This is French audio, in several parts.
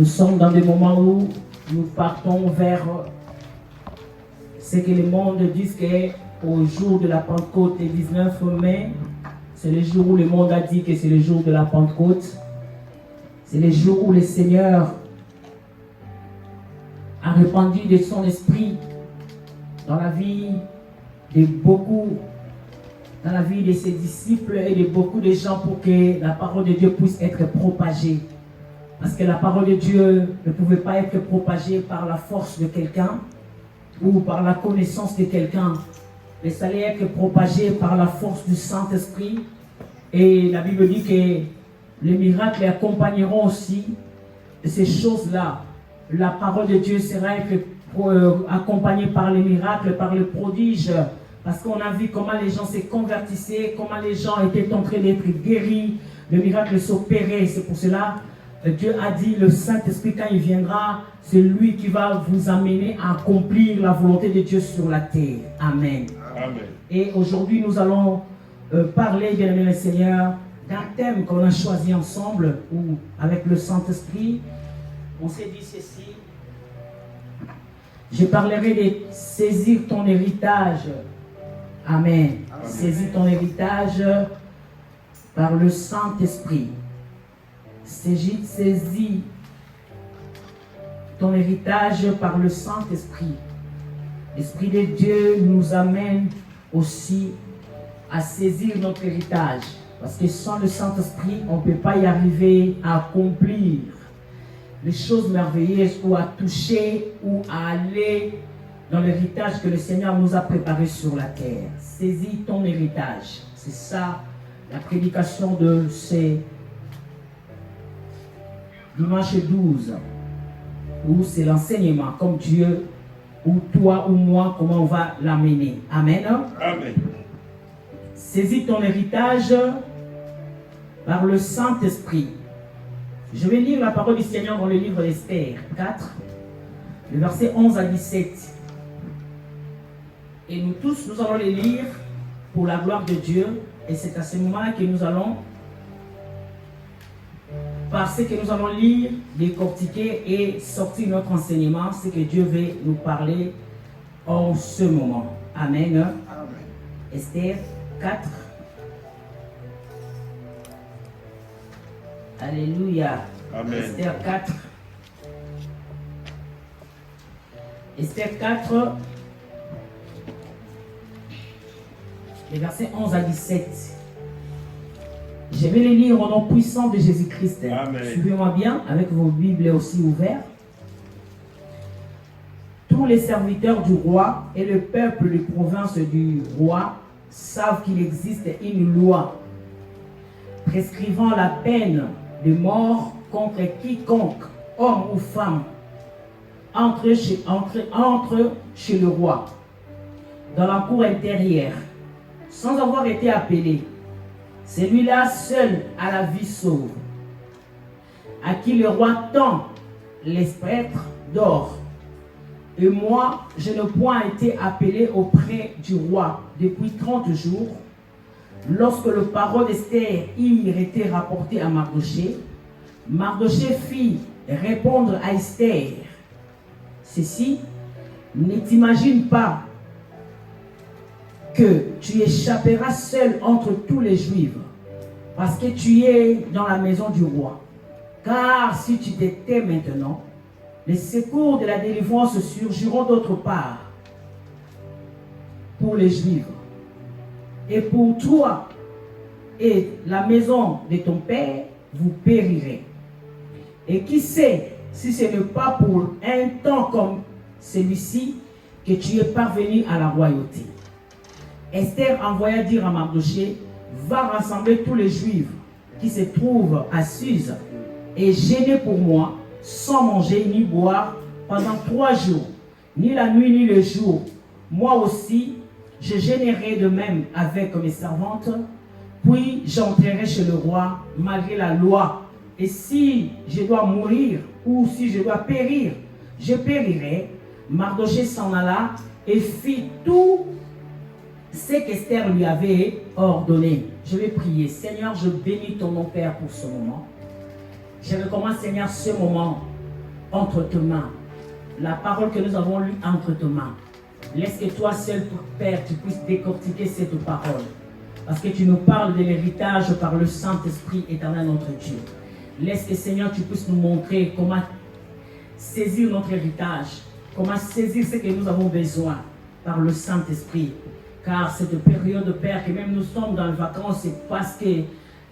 Nous sommes dans des moments où nous partons vers ce que le monde dit qu'au jour de la Pentecôte, le 19 mai, c'est le jour où le monde a dit que c'est le jour de la Pentecôte. C'est le jour où le Seigneur a répandu de son esprit dans la vie de beaucoup, dans la vie de ses disciples et de beaucoup de gens pour que la parole de Dieu puisse être propagée. Parce que la parole de Dieu ne pouvait pas être propagée par la force de quelqu'un ou par la connaissance de quelqu'un, mais ça allait être propagé par la force du Saint-Esprit. Et la Bible dit que les miracles accompagneront aussi ces choses-là. La parole de Dieu sera accompagnée par les miracles, par les prodiges, parce qu'on a vu comment les gens se convertissaient, comment les gens étaient en train d'être guéris, le miracle s'opérait. C'est pour cela que Dieu a dit, le Saint-Esprit, quand il viendra, c'est lui qui va vous amener à accomplir la volonté de Dieu sur la terre. Amen. Amen. Et aujourd'hui, nous allons parler, bien aimé le Seigneur, d'un thème qu'on a choisi ensemble, ou avec le Saint-Esprit. On s'est dit ceci. Je parlerai de saisir ton héritage. Amen. Amen. Saisis ton héritage par le Saint-Esprit. Saisis ton héritage par le Saint-Esprit. L'Esprit de Dieu nous amène aussi à saisir notre héritage. Parce que sans le Saint-Esprit, on ne peut pas y arriver à accomplir les choses merveilleuses ou à toucher ou à aller dans l'héritage que le Seigneur nous a préparé sur la terre. Saisis ton héritage. C'est ça la prédication de ces dimanche 12, où c'est l'enseignement, comme Dieu, ou toi ou moi, comment on va l'amener. Amen. Amen. Saisis ton héritage par le Saint-Esprit. Je vais lire la parole du Seigneur dans le livre d'Esther 4, le verset 11 à 17. Et nous tous, nous allons les lire pour la gloire de Dieu. Et c'est à ce moment-là que nous allons, parce que nous allons lire, décortiquer et sortir notre enseignement, ce que Dieu veut nous parler en ce moment. Amen. Amen. Esther 4. Alléluia. Amen. Esther 4. Esther 4, les versets 11 à 17. Je vais les lire au nom puissant de Jésus-Christ. Suivez-moi bien, avec vos Bibles aussi ouvertes. Tous les serviteurs du roi et le peuple de province du roi savent qu'il existe une loi prescrivant la peine de mort contre quiconque, homme ou femme, entre chez le roi, dans la cour intérieure, sans avoir été appelé. Celui-là seul a la vie sauve, à qui le roi tend les spectres d'or. Et moi, je n'ai point été appelé auprès du roi depuis 30 jours. Lorsque le parole d'Esther y était rapporté à Mardoché, Mardoché fit répondre à Esther ceci: ne t'imagine pas que tu échapperas seul entre tous les Juifs, parce que tu es dans la maison du roi. Car si tu te tais maintenant, les secours de la délivrance surgiront d'autre part pour les Juifs. Et pour toi et la maison de ton père, vous périrez. Et qui sait si ce n'est pas pour un temps comme celui-ci que tu es parvenu à la royauté. Esther envoya dire à Mardoché: va rassembler tous les Juifs qui se trouvent à Suse et gênés pour moi, sans manger ni boire pendant 3 jours, ni la nuit ni le jour. Moi aussi, je gênerai de même avec mes servantes, puis j'entrerai chez le roi malgré la loi. Et si je dois mourir ou si je dois périr, je périrai. Mardoché s'en alla et fit tout ce qu'Esther lui avait ordonné. Je vais prier. Seigneur, je bénis ton nom, Père, pour ce moment. Je recommence, Seigneur, ce moment entre tes mains. La parole que nous avons lue entre tes mains. Laisse que toi seul, Père, tu puisses décortiquer cette parole. Parce que tu nous parles de l'héritage par le Saint-Esprit éternel notre Dieu. Laisse que Seigneur, tu puisses nous montrer comment saisir notre héritage. Comment saisir ce que nous avons besoin par le Saint-Esprit. Car cette période, Père, que même nous sommes dans les vacances, c'est parce que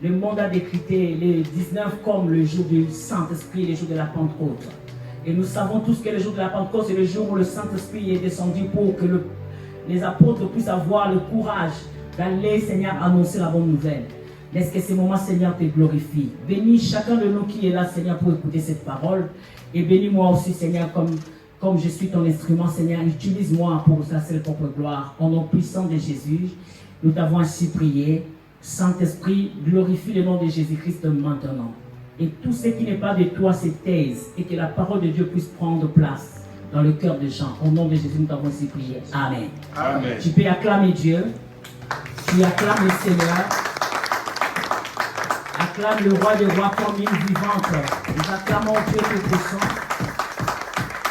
le monde a décrété les 19 comme le jour du Saint-Esprit, le jour de la Pentecôte. Et nous savons tous que le jour de la Pentecôte, c'est le jour où le Saint-Esprit est descendu pour que les apôtres puissent avoir le courage d'aller, Seigneur, annoncer la bonne nouvelle. Laisse que ces moments, Seigneur, te glorifie. Bénis chacun de nous qui est là, Seigneur, pour écouter cette parole. Et bénis-moi aussi, Seigneur, comme je suis ton instrument, Seigneur, utilise-moi pour ta seule propre gloire. Au nom puissant de Jésus, nous t'avons ainsi prié. Saint-Esprit, glorifie le nom de Jésus-Christ maintenant. Et tout ce qui n'est pas de toi se taise et que la parole de Dieu puisse prendre place dans le cœur des gens. Au nom de Jésus, nous t'avons ainsi prié. Amen. Amen. Tu peux acclamer Dieu. Tu acclames le Seigneur. Acclame le roi des rois comme une vivante. Nous acclamons Dieu Tout-Puissant.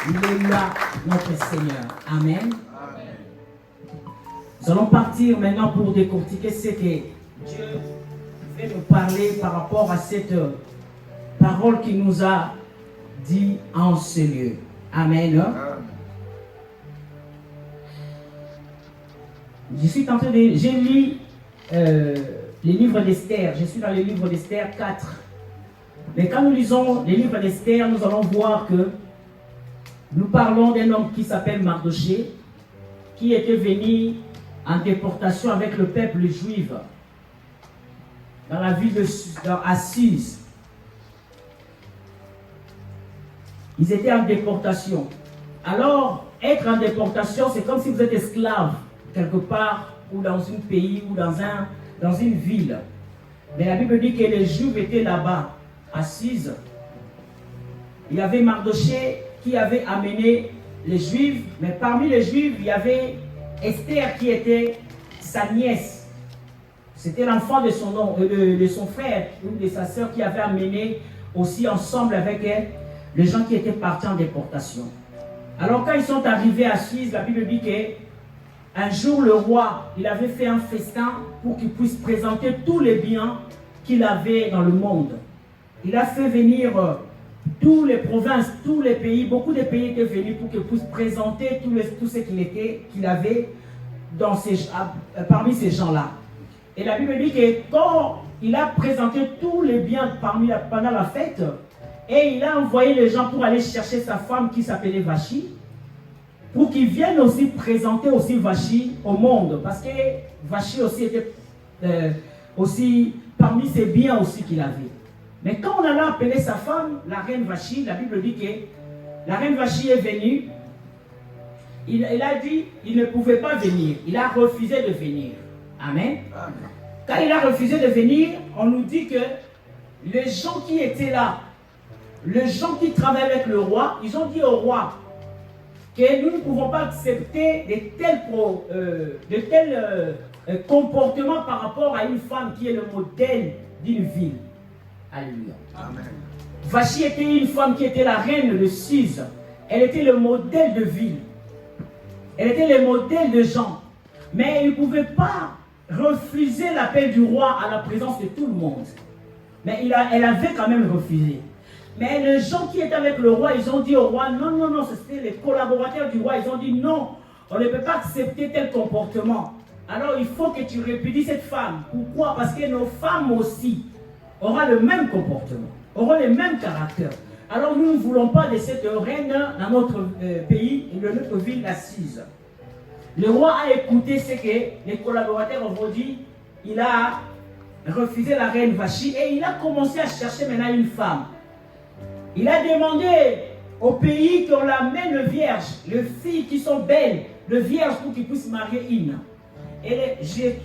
Il est là, notre Seigneur. Amen. Nous allons partir maintenant pour décortiquer ce que Dieu veut nous parler par rapport à cette parole qu'il nous a dit en ce lieu. Amen. Je suis en train de... J'ai lu les livres d'Esther. Je suis dans le livre d'Esther 4. Mais quand nous lisons les livres d'Esther, nous allons voir que nous parlons d'un homme qui s'appelle Mardoché, qui était venu en déportation avec le peuple juif dans la ville d'Assise. Ils étaient en déportation. Alors, être en déportation, c'est comme si vous êtes esclave quelque part, ou dans un pays, ou dans une ville. Mais la Bible dit que les Juifs étaient là-bas, assises. Il y avait Mardoché qui avait amené les Juifs, mais parmi les Juifs, il y avait Esther qui était sa nièce. C'était l'enfant de son frère ou de sa sœur qui avait amené aussi ensemble avec elle les gens qui étaient partis en déportation. Alors quand ils sont arrivés à Suse, la Bible dit qu'un jour le roi, il avait fait un festin pour qu'il puisse présenter tous les biens qu'il avait dans le monde. Il a fait venir toutes les provinces, tous les pays, beaucoup de pays étaient venus pour qu'il puisse présenter tout ce qu'il avait parmi ces gens-là. Et la Bible dit que quand il a présenté tous les biens pendant la fête, et il a envoyé les gens pour aller chercher sa femme qui s'appelait Vachi, pour qu'ils viennent aussi présenter aussi Vachi au monde, parce que Vachi aussi était aussi parmi ses biens aussi qu'il avait. Mais quand on allait appeler sa femme, la reine Vachi, la Bible dit que la reine Vachi est venue. Il a dit qu'il ne pouvait pas venir. Il a refusé de venir. Amen. Quand il a refusé de venir, on nous dit que les gens qui étaient là, les gens qui travaillaient avec le roi, ils ont dit au roi que nous ne pouvons pas accepter de tels comportements par rapport à une femme qui est le modèle d'une ville. Alléluia. Amen. Vachi était une femme qui était la reine de Suse. Elle était le modèle de ville. Elle était le modèle de gens. Mais il ne pouvait pas refuser l'appel du roi à la présence de tout le monde. Mais elle avait quand même refusé. Mais les gens qui étaient avec le roi, ils ont dit au roi, non, non, non, c'était les collaborateurs du roi. Ils ont dit non, on ne peut pas accepter tel comportement. Alors il faut que tu répudies cette femme. Pourquoi? Parce que nos femmes aussi auront le même comportement, auront le même caractère. Alors nous ne voulons pas de cette reine dans notre pays, dans notre ville assise. Le roi a écouté ce que les collaborateurs ont dit. Il a refusé la reine Vachi et il a commencé à chercher maintenant une femme. Il a demandé au pays qu'on l'amène le vierge, les filles qui sont belles, le vierge pour qu'ils puissent marier une. Et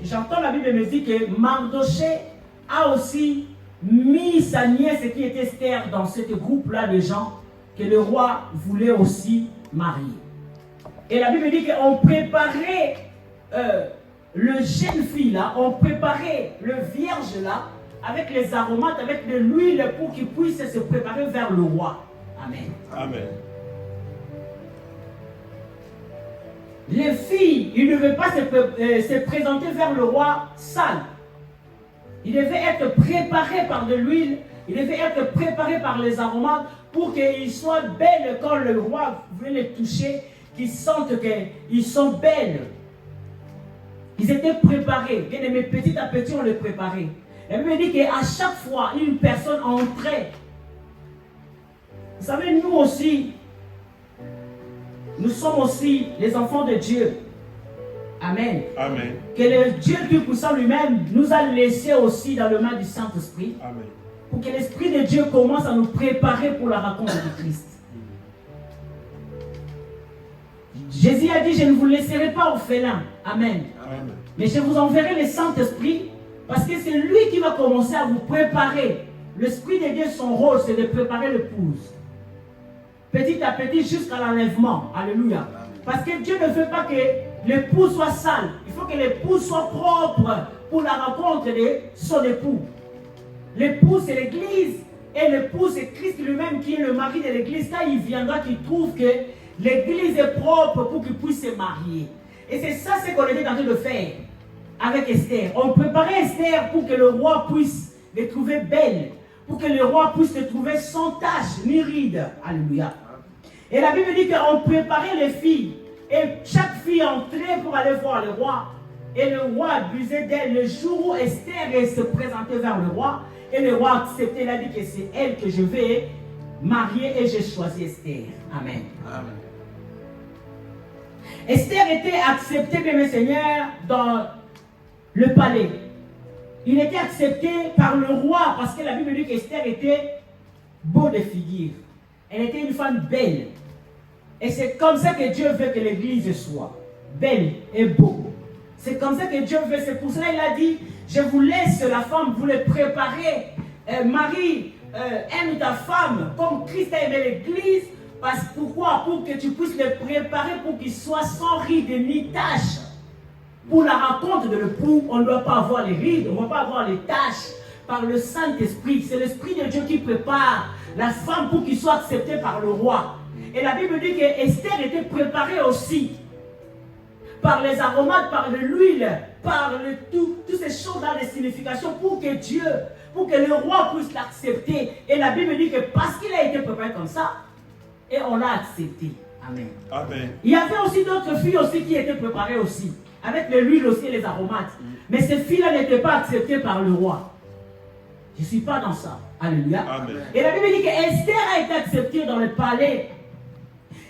j'entends la Bible me dire que Mardoché a aussi mis sa nièce qui était Esther dans ce groupe-là de gens que le roi voulait aussi marier. Et la Bible dit qu'on préparait le jeune fille là, on préparait le vierge là avec les aromates, avec de l'huile pour qu'il puisse se préparer vers le roi. Amen. Amen. Les filles, ils ne devaient pas se présenter vers le roi sale. Ils devaient être préparés par de l'huile, ils devaient être préparés par les aromates pour qu'ils soient belles quand le roi veut les toucher, qu'ils sentent qu'ils sont belles. Ils étaient préparés. Bien aimés, petit à petit, on les préparait. La Bible dit qu'à chaque fois, une personne entrait. Vous savez, nous aussi, nous sommes aussi les enfants de Dieu. Amen. Amen. Que le Dieu Tout-Puissant lui-même nous a laissé aussi dans le main du Saint-Esprit. Amen. Pour que l'Esprit de Dieu commence à nous préparer pour la rencontre de Christ. Jésus a dit, je ne vous laisserai pas orphelins. Amen. Amen. Mais je vous enverrai le Saint-Esprit parce que c'est lui qui va commencer à vous préparer. L'Esprit de Dieu, son rôle, c'est de préparer l'épouse. Petit à petit jusqu'à l'enlèvement. Alléluia. Parce que Dieu ne veut pas que l'épouse soit sale. Il faut que l'épouse soit propre pour la rencontre de son époux. L'épouse, c'est l'Église. Et l'époux, c'est Christ lui-même qui est le mari de l'Église. Quand il viendra, qu'il trouve que l'Église est propre pour qu'il puisse se marier. Et c'est ça ce qu'on était en train de faire avec Esther. On préparait Esther pour que le roi puisse les trouver belles. Pour que le roi puisse les trouver sans tache ni ride. Alléluia. Et la Bible dit qu'on préparait les filles. Et chaque fille entrait pour aller voir le roi. Et le roi abusait d'elle. Le jour où Esther se présentait vers le roi, et le roi acceptait, il a dit que c'est elle que je vais marier et j'ai choisi Esther. Amen. Amen. Esther était acceptée, bien mes seigneurs, dans le palais. Il était accepté par le roi parce que la Bible dit qu'Esther était beau de figure. Elle était une femme belle. Et c'est comme ça que Dieu veut que l'Église soit belle et beau. C'est comme ça que Dieu veut. C'est pour cela qu'il a dit, je vous laisse la femme, vous les préparez. Marie, aime ta femme comme Christ a aimé l'Église. Pourquoi? Pour que tu puisses les préparer pour qu'ils soient sans ride ni taches. Pour la rencontre de l'époux, on ne doit pas avoir les rides, on ne doit pas avoir les taches. Par le Saint-Esprit, c'est l'Esprit de Dieu qui prépare la femme pour qu'il soit accepté par le roi. Et la Bible dit que Esther était préparée aussi par les aromates, par l'huile, par toutes ces choses dans les significations pour que Dieu, pour que le roi puisse l'accepter. Et la Bible dit que parce qu'il a été préparé comme ça, et on l'a accepté. Amen. Amen. Il y avait aussi d'autres filles aussi qui étaient préparées aussi, avec l'huile aussi et les aromates. Mais ces filles-là n'étaient pas acceptées par le roi. Je ne suis pas dans ça. Alléluia. Amen. Et la Bible dit qu'Esther a été acceptée dans le palais.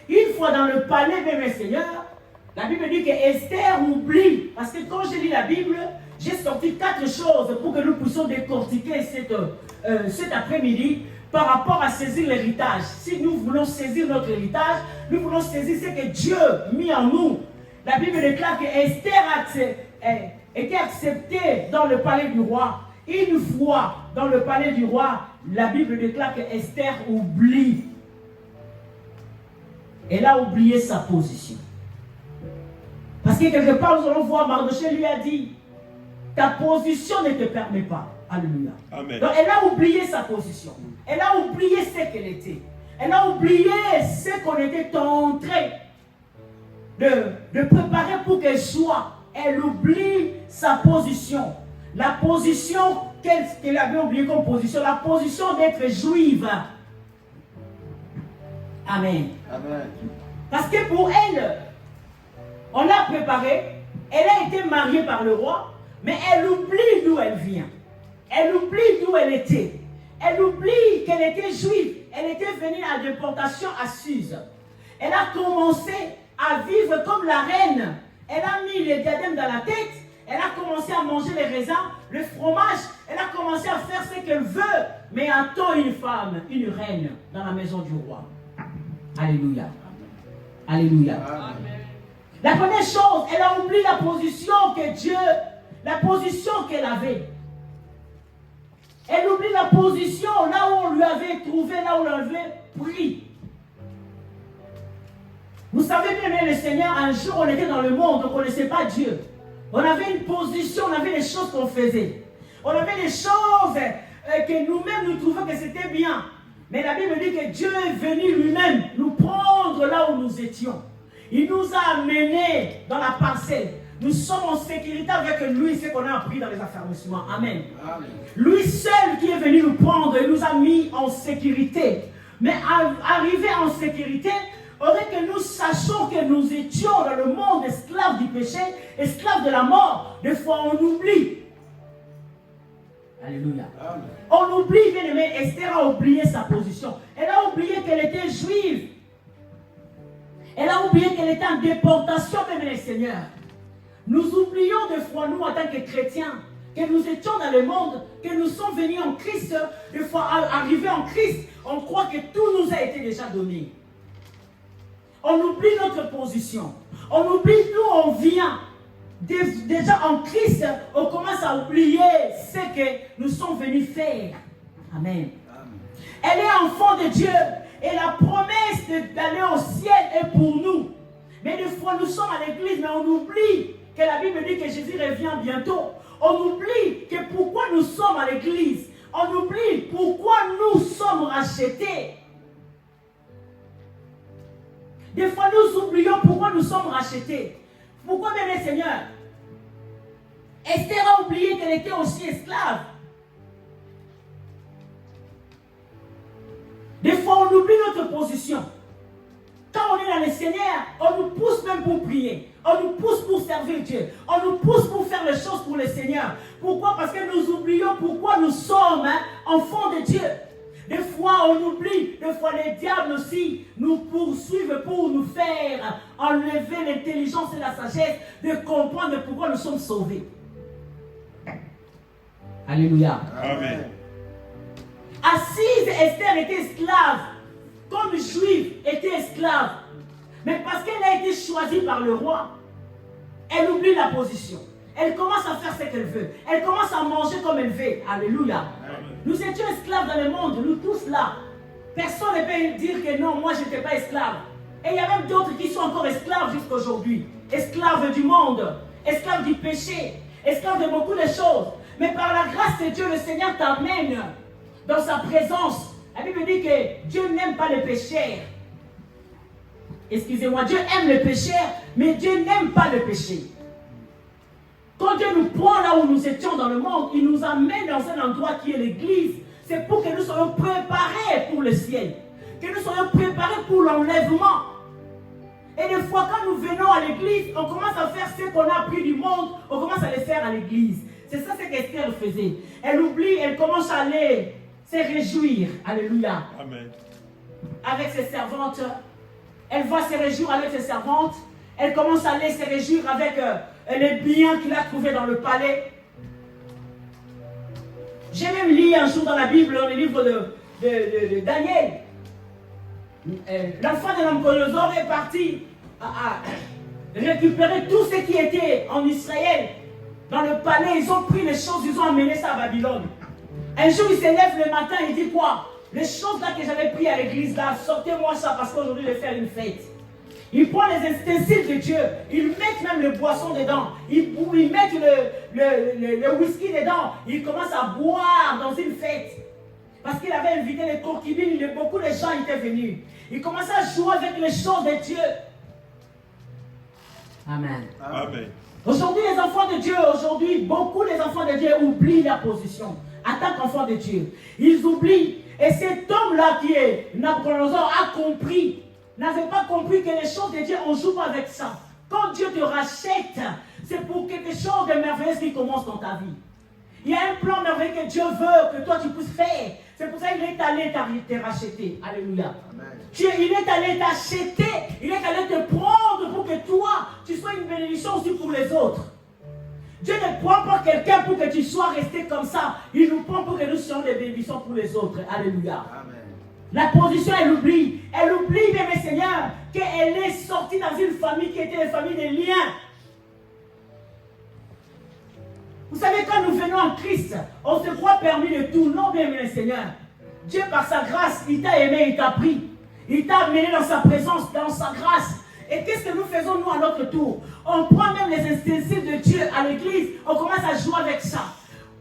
Une fois dans le palais, mes seigneurs, la Bible dit qu'Esther oublie. Parce que quand j'ai lu la Bible, j'ai sorti 4 choses pour que nous puissions décortiquer cet après-midi par rapport à saisir l'héritage. Si nous voulons saisir notre héritage, nous voulons saisir ce que Dieu a mis en nous. La Bible déclare que Esther était acceptée dans le palais du roi. Une fois dans le palais du roi, la Bible déclare que Esther oublie. Elle a oublié sa position. Parce que quelque part, nous allons voir, Mardochée lui a dit, ta position ne te permet pas. Alléluia. Amen. Donc elle a oublié sa position. Elle a oublié ce qu'elle était. Elle a oublié ce qu'on était en train de préparer pour qu'elle soit. Elle oublie sa position. La position qu'elle avait oubliée comme position, la position d'être juive. Amen. Amen. Parce que pour elle, on l'a préparée, elle a été mariée par le roi, mais elle oublie d'où elle vient. Elle oublie d'où elle était. Elle oublie qu'elle était juive. Elle était venue à déportation à Suse. Elle a commencé à vivre comme la reine. Elle a mis les diadèmes dans la tête. Elle a commencé à manger les raisins, le fromage. Elle a commencé à faire ce qu'elle veut. Mais attend une femme, une reine dans la maison du roi. Alléluia. Alléluia. Amen. La première chose, elle a oublié la position que Dieu, la position qu'elle avait. Elle oublie la position là où on lui avait trouvé, là où on l'avait pris. Vous savez bien, le Seigneur, un jour on était dans le monde, on ne connaissait pas Dieu. On avait une position, on avait des choses qu'on faisait. On avait des choses que nous-mêmes nous trouvions que c'était bien. Mais la Bible dit que Dieu est venu lui-même nous prendre là où nous étions. Il nous a amenés dans la parcelle. Nous sommes en sécurité avec lui, ce qu'on a appris dans les affermissements. Amen. Amen. Lui seul qui est venu nous prendre et nous a mis en sécurité. Mais arrivé en sécurité, aurait que nous sachions que nous étions dans le monde esclaves du péché, esclaves de la mort. Des fois, on oublie. Alléluia. Amen. On oublie, bien aimé, Esther a oublié sa position. Elle a oublié qu'elle était juive. Elle a oublié qu'elle était en déportation, bien aimé, Seigneur. Nous oublions des fois, nous, en tant que chrétiens, que nous étions dans le monde, que nous sommes venus en Christ. Des fois, arrivés en Christ, on croit que tout nous a été déjà donné. On oublie notre position. On oublie d'où on vient. Déjà en Christ, on commence à oublier ce que nous sommes venus faire. Amen. Amen. Elle est enfant de Dieu. Et la promesse d'aller au ciel est pour nous. Mais des fois, nous sommes à l'église, mais on oublie que la Bible dit que Jésus revient bientôt. On oublie que pourquoi nous sommes à l'église. On oublie pourquoi nous sommes rachetés. Des fois, nous oublions pourquoi nous sommes rachetés. Pourquoi, bien Seigneur? Esther a oublié qu'elle était aussi esclave. Des fois, on oublie notre position. Quand on est dans le Seigneur, on nous pousse même pour prier. On nous pousse pour servir Dieu. On nous pousse pour faire les choses pour le Seigneur. Pourquoi? Parce que nous oublions pourquoi nous sommes enfants de Dieu. Des fois, on oublie. Des fois, les diables aussi nous poursuivent pour nous faire enlever l'intelligence et la sagesse de comprendre pourquoi nous sommes sauvés. Alléluia. Amen. Assise, Esther était esclave. Comme juive était esclave. Mais parce qu'elle a été choisie par le roi, elle oublie la position. Elle commence à faire ce qu'elle veut. Elle commence à manger comme elle veut. Alléluia. Amen. Nous étions esclaves dans le monde, nous tous là. Personne ne peut dire que non, moi je n'étais pas esclave. Et il y a même d'autres qui sont encore esclaves jusqu'à aujourd'hui. Esclaves du monde, esclaves du péché, esclaves de beaucoup de choses. Mais par la grâce de Dieu, le Seigneur t'amène dans sa présence. La Bible dit que Dieu n'aime pas les pécheurs. Excusez-moi, Dieu aime les pécheurs, mais Dieu n'aime pas le péché. Quand Dieu nous prend là où nous étions dans le monde, il nous amène dans un endroit qui est l'église. C'est pour que nous soyons préparés pour le ciel. Que nous soyons préparés pour l'enlèvement. Et des fois, quand nous venons à l'église, on commence à faire ce qu'on a appris du monde, on commence à le faire à l'église. C'est ça ce qu'Esther faisait. Elle oublie, elle commence à aller se réjouir. Alléluia. Amen. Avec ses servantes. Elle va se réjouir avec ses servantes. Elle commence à aller se réjouir avec les biens qu'il a trouvés dans le palais. J'ai même lu un jour dans la Bible, dans le livre de Daniel. L'enfant de Nabuchodonosor est parti à récupérer tout ce qui était en Israël. Dans le palais, ils ont pris les choses, ils ont amené ça à Babylone. Un jour, il se lève le matin, il dit quoi? Les choses là que j'avais pris à l'église là, sortez-moi ça parce qu'aujourd'hui je vais faire une fête. Ils prennent les ustensiles de Dieu, ils mettent même le boisson dedans, ils mettent le whisky dedans, ils commencent à boire dans une fête. Parce qu'il avait invité les concubines, beaucoup de gens étaient venus. Ils commençaient à jouer avec les choses de Dieu. Amen. Amen. Aujourd'hui, les enfants de Dieu, beaucoup des enfants de Dieu oublient leur position en tant qu'enfants de Dieu. Ils oublient. Et cet homme-là qui est Nabuchodonosor a compris, n'avait pas compris que les choses de Dieu, on ne joue pas avec ça. Quand Dieu te rachète, c'est pour quelque chose de merveilleux qui commence dans ta vie. Il y a un plan merveilleux que Dieu veut que toi tu puisses faire. C'est pour ça qu'il est allé te racheter. Alléluia. Amen. Il est allé t'acheter. Il est allé te prendre pour que toi, tu sois une bénédiction aussi pour les autres. Dieu ne prend pas quelqu'un pour que tu sois resté comme ça. Il nous prend pour que nous soyons des bénédictions pour les autres. Alléluia. Amen. La position, elle oublie. Elle oublie, bien mes seigneurs, qu'elle est sortie dans une famille qui était une famille de liens. Vous savez, quand nous venons en Christ, on se croit permis de tout. Non, bien mes seigneurs. Dieu, par sa grâce, il t'a aimé, il t'a pris. Il t'a amené dans sa présence, dans sa grâce. Et qu'est-ce que nous faisons, nous, à notre tour? On prend même les ustensiles de Dieu à l'église, on commence à jouer avec ça.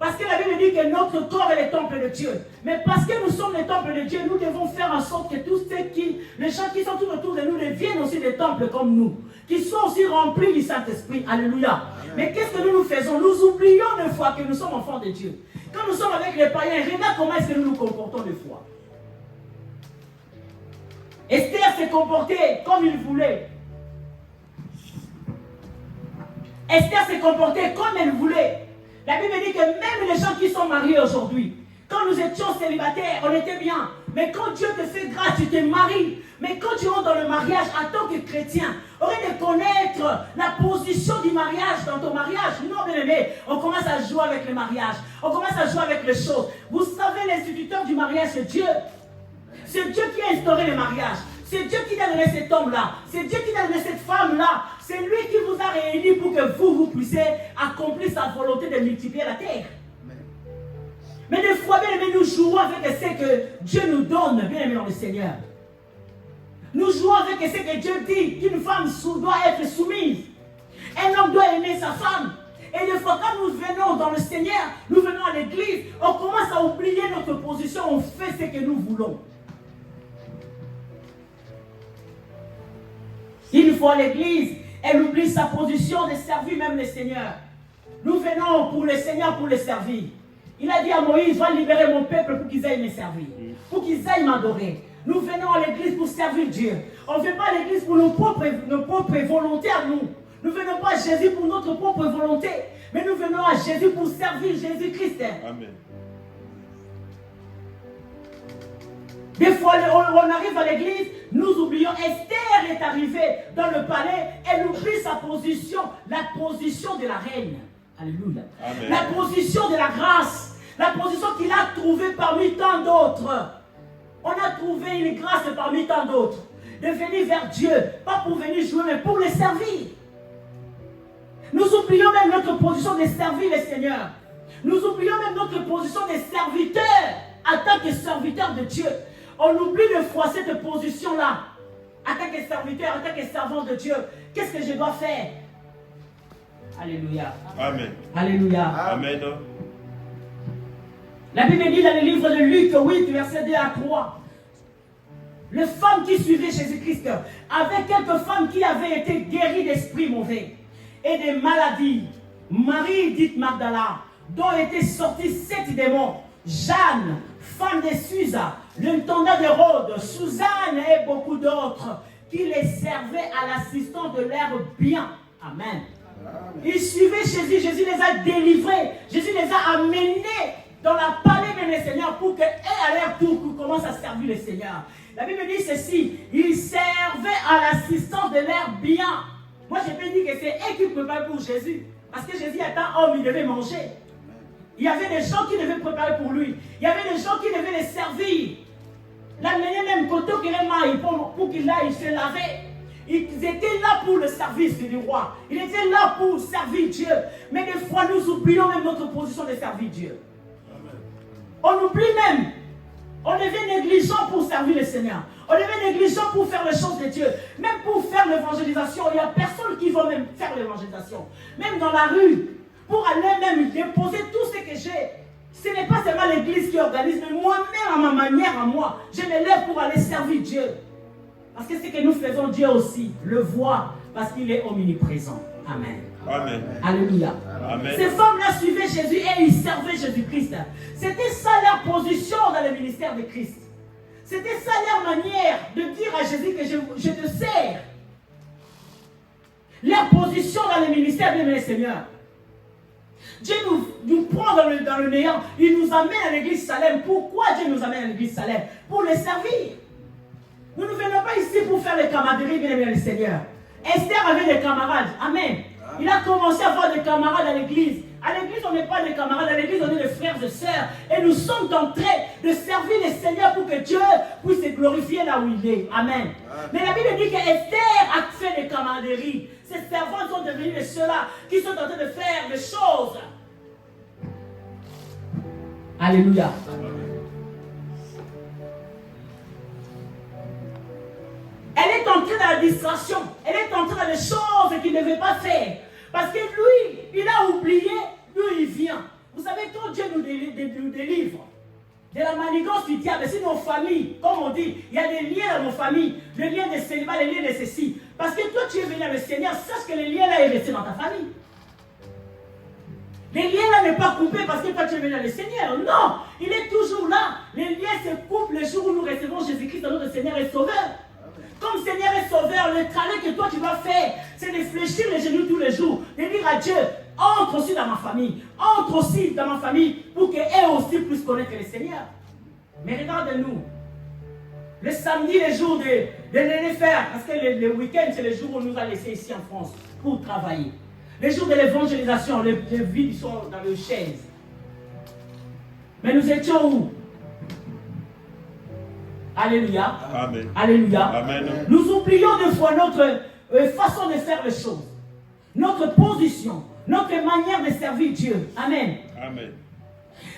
Parce que la Bible dit que notre corps est le temple de Dieu. Mais parce que nous sommes le temple de Dieu, nous devons faire en sorte que tous les gens qui sont tout autour de nous deviennent aussi des temples comme nous. Qu'ils soient aussi remplis du Saint-Esprit. Alléluia. Amen. Mais qu'est-ce que nous faisons? Nous oublions des fois que nous sommes enfants de Dieu. Quand nous sommes avec les païens, regarde comment est-ce que nous nous comportons des fois. Esther s'est comportée comme il voulait. Esther s'est comportée comme elle voulait. La Bible dit que même les gens qui sont mariés aujourd'hui, quand nous étions célibataires, on était bien. Mais quand Dieu te fait grâce, tu te maries. Mais quand tu rentres dans le mariage en tant que chrétien, au lieu de connaître la position du mariage dans ton mariage, non bien aimé, on commence à jouer avec le mariage. On commence à jouer avec les choses. Vous savez, l'instituteur du mariage, c'est Dieu. C'est Dieu qui a instauré le mariage. C'est Dieu qui t'a donné cet homme-là. C'est Dieu qui t'a donné cette femme-là. C'est lui qui vous a réunis pour que vous puissiez accomplir sa volonté de multiplier la terre. Mais des fois, bien aimé, nous jouons avec ce que Dieu nous donne, bien aimé dans le Seigneur. Nous jouons avec ce que Dieu dit, qu'une femme doit être soumise. Un homme doit aimer sa femme. Et des fois, quand nous venons dans le Seigneur, nous venons à l'église, on commence à oublier notre position, on fait ce que nous voulons. Une fois à l'église, elle oublie sa position de servir même le Seigneur. Nous venons pour le Seigneur, pour le servir. Il a dit à Moïse, va libérer mon peuple pour qu'ils aillent me servir, pour qu'ils aillent m'adorer. Nous venons à l'église pour servir Dieu. On ne vient pas à l'église pour nos propres volontés à nous. Nous ne venons pas à Jésus pour notre propre volonté, mais nous venons à Jésus pour servir Jésus-Christ. Amen. Des fois, on arrive à l'église, nous oublions. Esther est arrivée dans le palais, elle oublie sa position, la position de la reine. Alléluia. Amen. La position de la grâce, la position qu'il a trouvée parmi tant d'autres. On a trouvé une grâce parmi tant d'autres. De venir vers Dieu, pas pour venir jouer, mais pour le servir. Nous oublions même notre position de servir le Seigneur. Nous oublions même notre position de serviteur en tant que serviteur de Dieu. On oublie de fois cette position-là. En tant que serviteur, en tant que servant de Dieu, qu'est-ce que je dois faire? Alléluia. Amen. Alléluia. Amen. La Bible dit dans le livre de Luc 8, verset 2 à 3. Les femmes qui suivaient Jésus-Christ, avec quelques femmes qui avaient été guéries d'esprits mauvais et de maladies. Marie, dite Magdala, dont étaient sortis 7 démons. Jeanne, femme de Susa, l'intendant de Rhodes, Suzanne et beaucoup d'autres qui les servaient à l'assistance de leur bien. Amen. Ils suivaient Jésus, Jésus les a délivrés, Jésus les a amenés dans la palais de le Seigneur pour qu'eux à leur tour commencent à servir le Seigneur. La Bible dit ceci, ils servaient à l'assistance de leur bien. Moi je peux dire que c'est eux qui préparaient pour Jésus, parce que Jésus étant homme, il devait manger. Il y avait des gens qui devaient préparer pour lui, il y avait des gens qui devaient les servir. L'amener même côté qu'il aille pour qu'il aille se laver. Ils étaient là pour le service du roi. Ils étaient là pour servir Dieu. Mais des fois, nous oublions même notre position de servir Dieu. Amen. On oublie même. On devient négligent pour servir le Seigneur. On devient négligent pour faire les choses de Dieu. Même pour faire l'évangélisation. Il n'y a personne qui va même faire l'évangélisation. Même dans la rue. Pour aller même déposer tout ce que j'ai. Ce n'est pas seulement l'église qui organise. Mais moi-même, à ma manière, à moi, je me lève pour aller servir Dieu. Parce que ce que nous faisons, Dieu aussi le voit, parce qu'il est omniprésent. Amen. Amen. Alléluia. Amen. Ces femmes-là suivaient Jésus et ils servaient Jésus-Christ. C'était ça leur position dans le ministère de Christ. C'était ça leur manière de dire à Jésus que je te sers. Leur position dans le ministère de Seigneur. Dieu nous prend dans le néant. Il nous amène à l'église Salem. Pourquoi Dieu nous amène à l'église Salem? Pour le servir. Nous ne venons pas ici pour faire les camaraderies, bien aimé le Seigneur. Esther avait des camarades. Amen. Il a commencé à avoir des camarades à l'église. À l'église, on n'est pas des camarades. À l'église, on est des frères et sœurs. Et nous sommes en train de servir le Seigneur pour que Dieu puisse se glorifier là où il est. Amen. Mais la Bible dit qu'Esther a fait des camaraderies. Ses servantes sont devenus ceux-là qui sont en train de faire des choses. Alléluia. Elle est entrée dans la distraction. Elle est entrée dans des choses qu'il ne devait pas faire. Parce que lui, il a oublié d'où il vient. Vous savez, quand Dieu de la manigance du diable. Si nos familles, comme on dit, il y a des liens dans nos familles, le lien de célibat, le lien de ceci. Parce que toi, tu es venu à le Seigneur, sache que le lien là est resté dans ta famille. Le lien là n'est pas coupé parce que toi, tu es venu à le Seigneur. Non, il est toujours là. Les liens se coupent le jour où nous recevons Jésus-Christ, notre Seigneur et Sauveur. Comme Seigneur et Sauveur, le travail que toi tu dois faire, c'est de fléchir les genoux tous les jours, de dire à Dieu, entre aussi dans ma famille, entre aussi dans ma famille, pour qu'eux aussi puissent connaître le Seigneur. Mais regarde-nous, le samedi, les jours de les faire, parce que le week-end, c'est le jour où on nous a laissés ici en France pour travailler. Les jours de l'évangélisation, les vies sont dans les chaises. Mais nous étions où? Alléluia. Amen. Alléluia. Amen. Nous oublions des fois notre façon de faire les choses, notre position, notre manière de servir Dieu. Amen. Amen.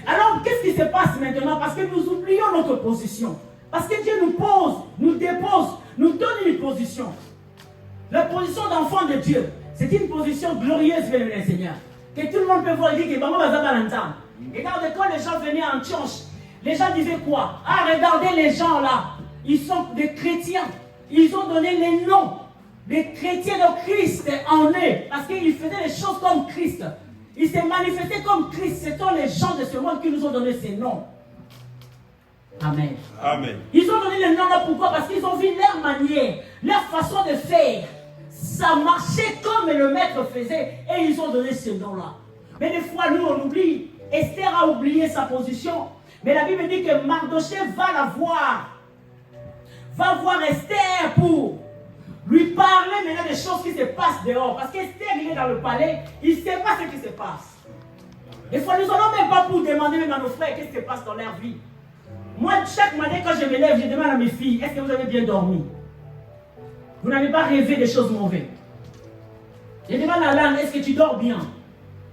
Alors, qu'est-ce qui se passe maintenant? Parce que nous oublions notre position. Parce que Dieu nous pose, nous dépose, nous donne une position. La position d'enfant de Dieu, c'est une position glorieuse, bien Seigneur. Que tout le monde peut voir et dire que maman va l'entendre. Regarde, quand les gens venaient en Antioche, les gens disaient quoi? Ah, regardez les gens là, ils sont des chrétiens. Ils ont donné les noms des chrétiens de Christ en eux, parce qu'ils faisaient les choses comme Christ. Ils se manifestaient comme Christ. Ce sont les gens de ce monde qui nous ont donné ces noms. Amen. Amen. Ils ont donné les noms là, pourquoi? Parce qu'ils ont vu leur manière, leur façon de faire. Ça marchait comme le maître faisait et ils ont donné ce nom-là. Mais des fois, nous, on oublie. Esther a oublié sa position. Mais la Bible dit que Mardochée va la voir. Va voir Esther pour lui parler maintenant des choses qui se passent dehors. Parce qu'Esther, il est dans le palais, il ne sait pas ce qui se passe. Des fois, nous n'allons même pas pour demander même à nos frères qu'est-ce qui se passe dans leur vie. Moi, chaque matin, quand je me lève, je demande à mes filles, est-ce que vous avez bien dormi? Vous n'avez pas rêvé des choses mauvaises? Je demande à l'âne, est-ce que tu dors bien?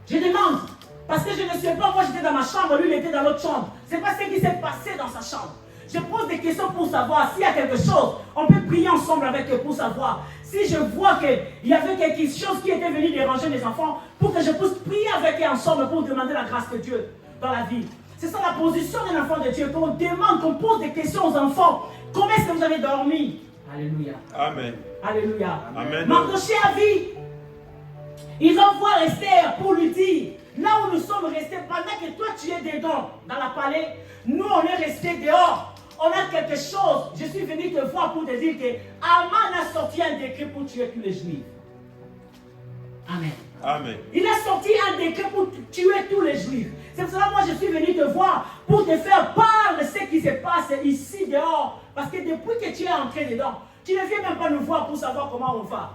Je demande. Parce que je ne sais pas, moi j'étais dans ma chambre, lui il était dans l'autre chambre. Ce n'est pas ce qui s'est passé dans sa chambre. Je pose des questions pour savoir s'il y a quelque chose. On peut prier ensemble avec eux pour savoir. Si je vois qu'il y avait quelque chose qui était venu déranger mes enfants, pour que je puisse prier avec eux ensemble pour demander la grâce de Dieu dans la vie. C'est ça la position d'un enfant de Dieu, qu'on demande, qu'on pose des questions aux enfants. Comment est-ce que vous avez dormi? Alléluia. Amen. Alléluia. Amen. Mardochée a vu. Il va voir Esther pour lui dire, là où nous sommes restés, pendant que toi tu es dedans, dans la palais, nous on est restés dehors. On a quelque chose. Je suis venu te voir pour te dire que Aman a sorti un décret pour tuer tous les Juifs. Amen. Amen. Il a sorti un décret pour tuer tous les Juifs. C'est pour cela que moi je suis venu te voir pour te faire part de ce qui se passe ici dehors. Parce que depuis que tu es entré dedans, tu ne viens même pas nous voir pour savoir comment on va.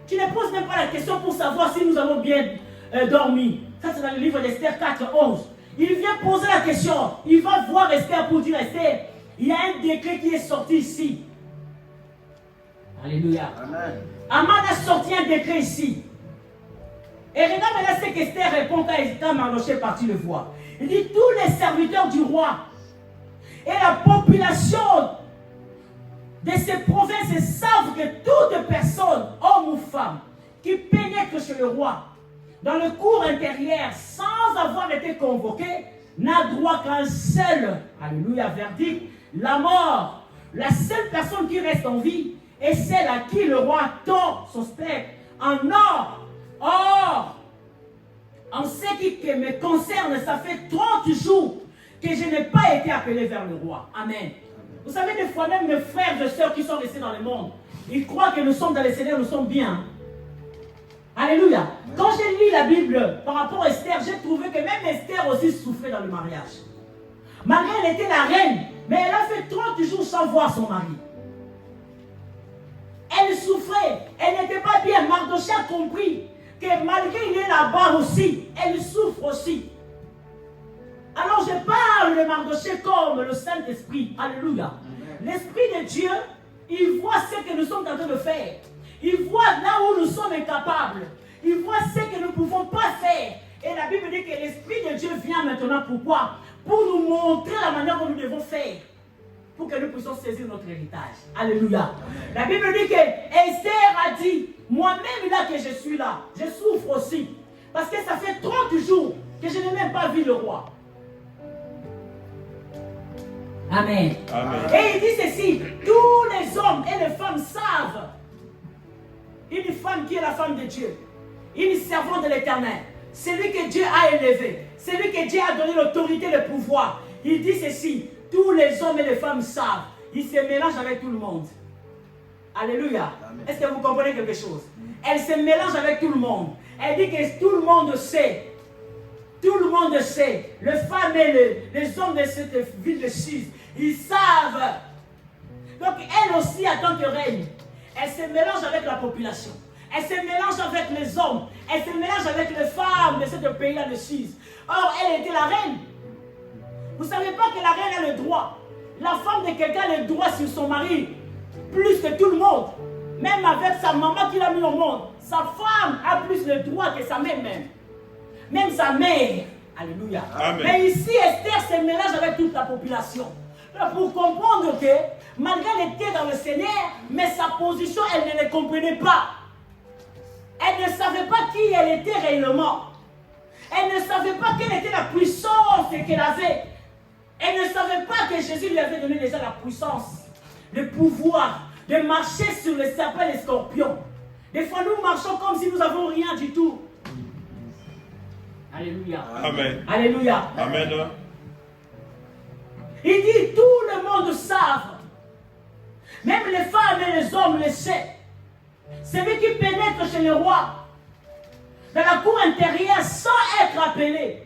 Tu ne poses même pas la question pour savoir si nous avons bien dormi. Ça c'est dans le livre d'Esther 4:11. Il vient poser la question. Il va voir Esther pour dire Esther, il y a un décret qui est sorti ici. Alléluia. Amen. Aman a sorti un décret ici. Et regarde maintenant ce qu'Esther répond quand Mardochée est parti le voir. Il dit tous les serviteurs du roi et la population de ces provinces savent que toute personne, homme ou femme, qui pénètre chez le roi dans le cours intérieur sans avoir été convoqué, n'a droit qu'un seul, alléluia, verdict, la mort. La seule personne qui reste en vie est celle à qui le roi tord son spectre en or. Or, en ce qui me concerne, ça fait 30 jours que je n'ai pas été appelé vers le roi. Amen. Vous savez, des fois même mes frères et sœurs qui sont restés dans le monde, ils croient que nous sommes dans le Seigneur, nous sommes bien. Alléluia. Quand j'ai lu la Bible par rapport à Esther, j'ai trouvé que même Esther aussi souffrait dans le mariage. Marie, elle était la reine, mais elle a fait 30 jours sans voir son mari. Elle souffrait, elle n'était pas bien. Mardochée a compris que malgré qu'il est là-bas aussi, elle souffre aussi. Alors je parle de Mardochée comme le Saint-Esprit. Alléluia. L'Esprit de Dieu, il voit ce que nous sommes en train de faire. Il voit là où nous sommes incapables. Il voit ce que nous ne pouvons pas faire. Et la Bible dit que l'Esprit de Dieu vient maintenant. Pourquoi? Pour nous montrer la manière dont nous devons faire. Pour que nous puissions saisir notre héritage. Alléluia. La Bible dit que Esther a dit, moi-même là que je suis là, je souffre aussi. Parce que ça fait 30 jours que je n'ai même pas vu le roi. Amen. Amen. Et il dit ceci, tous les hommes et les femmes savent, une femme qui est la femme de Dieu, une servante de l'Éternel, celui que Dieu a élevé, celui que Dieu a donné l'autorité, le pouvoir. Il dit ceci, tous les hommes et les femmes savent, il se mélange avec tout le monde. Alléluia. Est-ce que vous comprenez quelque chose? Elle se mélange avec tout le monde. Elle dit que tout le monde sait. Tout le monde sait. Les femmes et les hommes de cette ville de Suse, ils savent. Donc elle aussi, en tant que reine, elle se mélange avec la population. Elle se mélange avec les hommes. Elle se mélange avec les femmes de ce pays-là de Suse. Or, elle était la reine. Vous ne savez pas que la reine a le droit. La femme de quelqu'un a le droit sur son mari. Plus que tout le monde. Même avec sa maman qui l'a mis au monde. Sa femme a plus le droit que sa mère même. Même sa mère. Alléluia. Amen. Mais ici, Esther se mélange avec toute la population. Pour comprendre que, malgré qu'elle était dans le Seigneur, mais sa position, elle ne le comprenait pas. Elle ne savait pas qui elle était réellement. Elle ne savait pas quelle était la puissance qu'elle avait. Elle ne savait pas que Jésus lui avait donné déjà la puissance, le pouvoir de marcher sur les serpents et les scorpions. Des fois, nous marchons comme si nous n'avons rien du tout. Alléluia. Amen. Alléluia. Amen. Il dit, tout le monde savent. Même les femmes et les hommes le savent. Celui qui pénètre chez le roi, dans la cour intérieure, sans être appelé.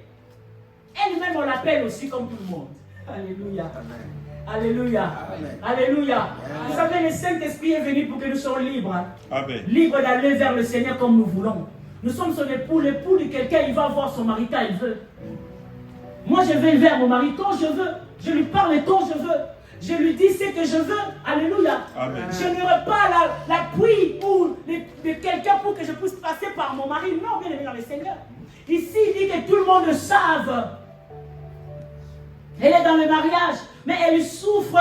Elle-même, on l'appelle aussi comme tout le monde. Alléluia. Amen. Alléluia. Amen. Alléluia. Amen. Vous savez, le Saint-Esprit est venu pour que nous soyons libres. Amen. Libres d'aller vers le Seigneur comme nous voulons. Nous sommes son époux. L'époux de quelqu'un, il va voir son mari quand il veut. Moi, je vais vers mon mari quand je veux. Je lui parle quand je veux. Je lui dis ce que je veux. Alléluia. Amen. Je n'aurai pas l'appui de quelqu'un pour que je puisse passer par mon mari. Non, bien aimé dans le Seigneur. Ici, il dit que tout le monde le savent. Elle est dans le mariage, mais elle souffre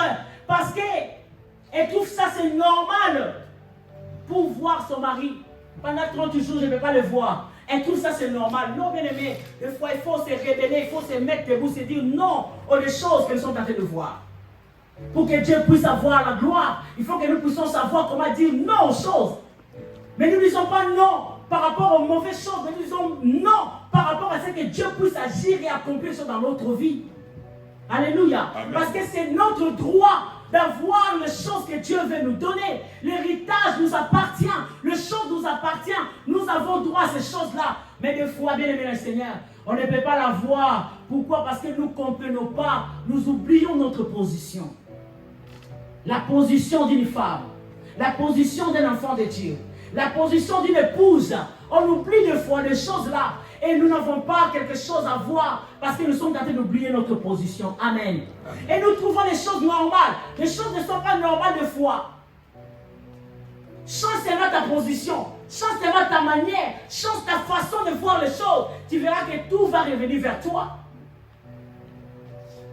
parce qu'elle trouve ça c'est normal pour voir son mari. Pendant 30 jours, je ne vais pas le voir. Elle trouve ça c'est normal. Non, bien aimé, des fois il faut se révéler, il faut se mettre debout, se dire non aux choses qu'elles sont en train de voir. Pour que Dieu puisse avoir la gloire, il faut que nous puissions savoir comment dire non aux choses. Mais nous ne disons pas non par rapport aux mauvaises choses, mais nous disons non par rapport à ce que Dieu puisse agir et accomplir dans notre vie. Alléluia. Amen. Parce que c'est notre droit d'avoir les choses que Dieu veut nous donner. L'héritage nous appartient. Les choses nous appartiennent. Nous avons droit à ces choses-là. Mais des fois, bien aimé le Seigneur, on ne peut pas l'avoir. Pourquoi? Parce que nous ne comprenons pas. Nous oublions notre position. La position d'une femme. La position d'un enfant de Dieu. La position d'une épouse. On oublie des fois les choses-là. Et nous n'avons pas quelque chose à voir parce que nous sommes en train d'oublier notre position. Amen. Et nous trouvons les choses normales. Les choses ne sont pas normales de foi. Change seulement ta position. Change seulement ta manière. Change ta façon de voir les choses. Tu verras que tout va revenir vers toi.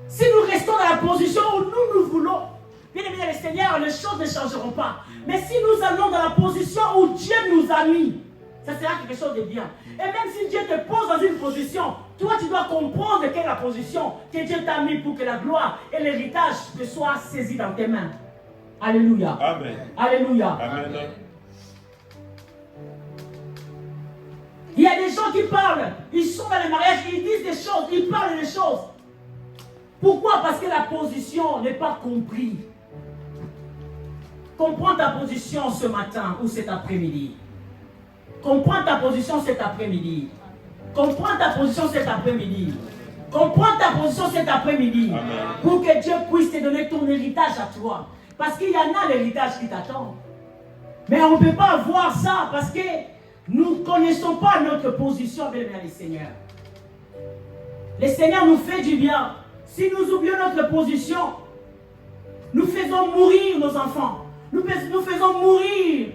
Si nous restons dans la position où nous voulons, bien aimé le Seigneur, les choses ne changeront pas. Mais si nous allons dans la position où Dieu nous a mis, ça sera quelque chose de bien. Et même si Dieu te pose dans une position, toi tu dois comprendre quelle est la position que Dieu t'a mis pour que la gloire et l'héritage te soient saisis dans tes mains. Alléluia. Amen. Alléluia. Amen. Il y a des gens qui parlent, ils sont dans les mariages, ils disent des choses, ils parlent des choses. Pourquoi? Parce que la position n'est pas comprise. Comprends ta position ce matin ou cet après-midi. Comprends ta position cet après-midi. Comprends ta position cet après-midi. Comprends ta position cet après-midi. Pour que Dieu puisse te donner ton héritage à toi. Parce qu'il y en a l'héritage qui t'attend. Mais on ne peut pas avoir ça parce que nous ne connaissons pas notre position avec le Seigneur. Le Seigneur nous fait du bien. Si nous oublions notre position, nous faisons mourir nos enfants. Nous faisons mourir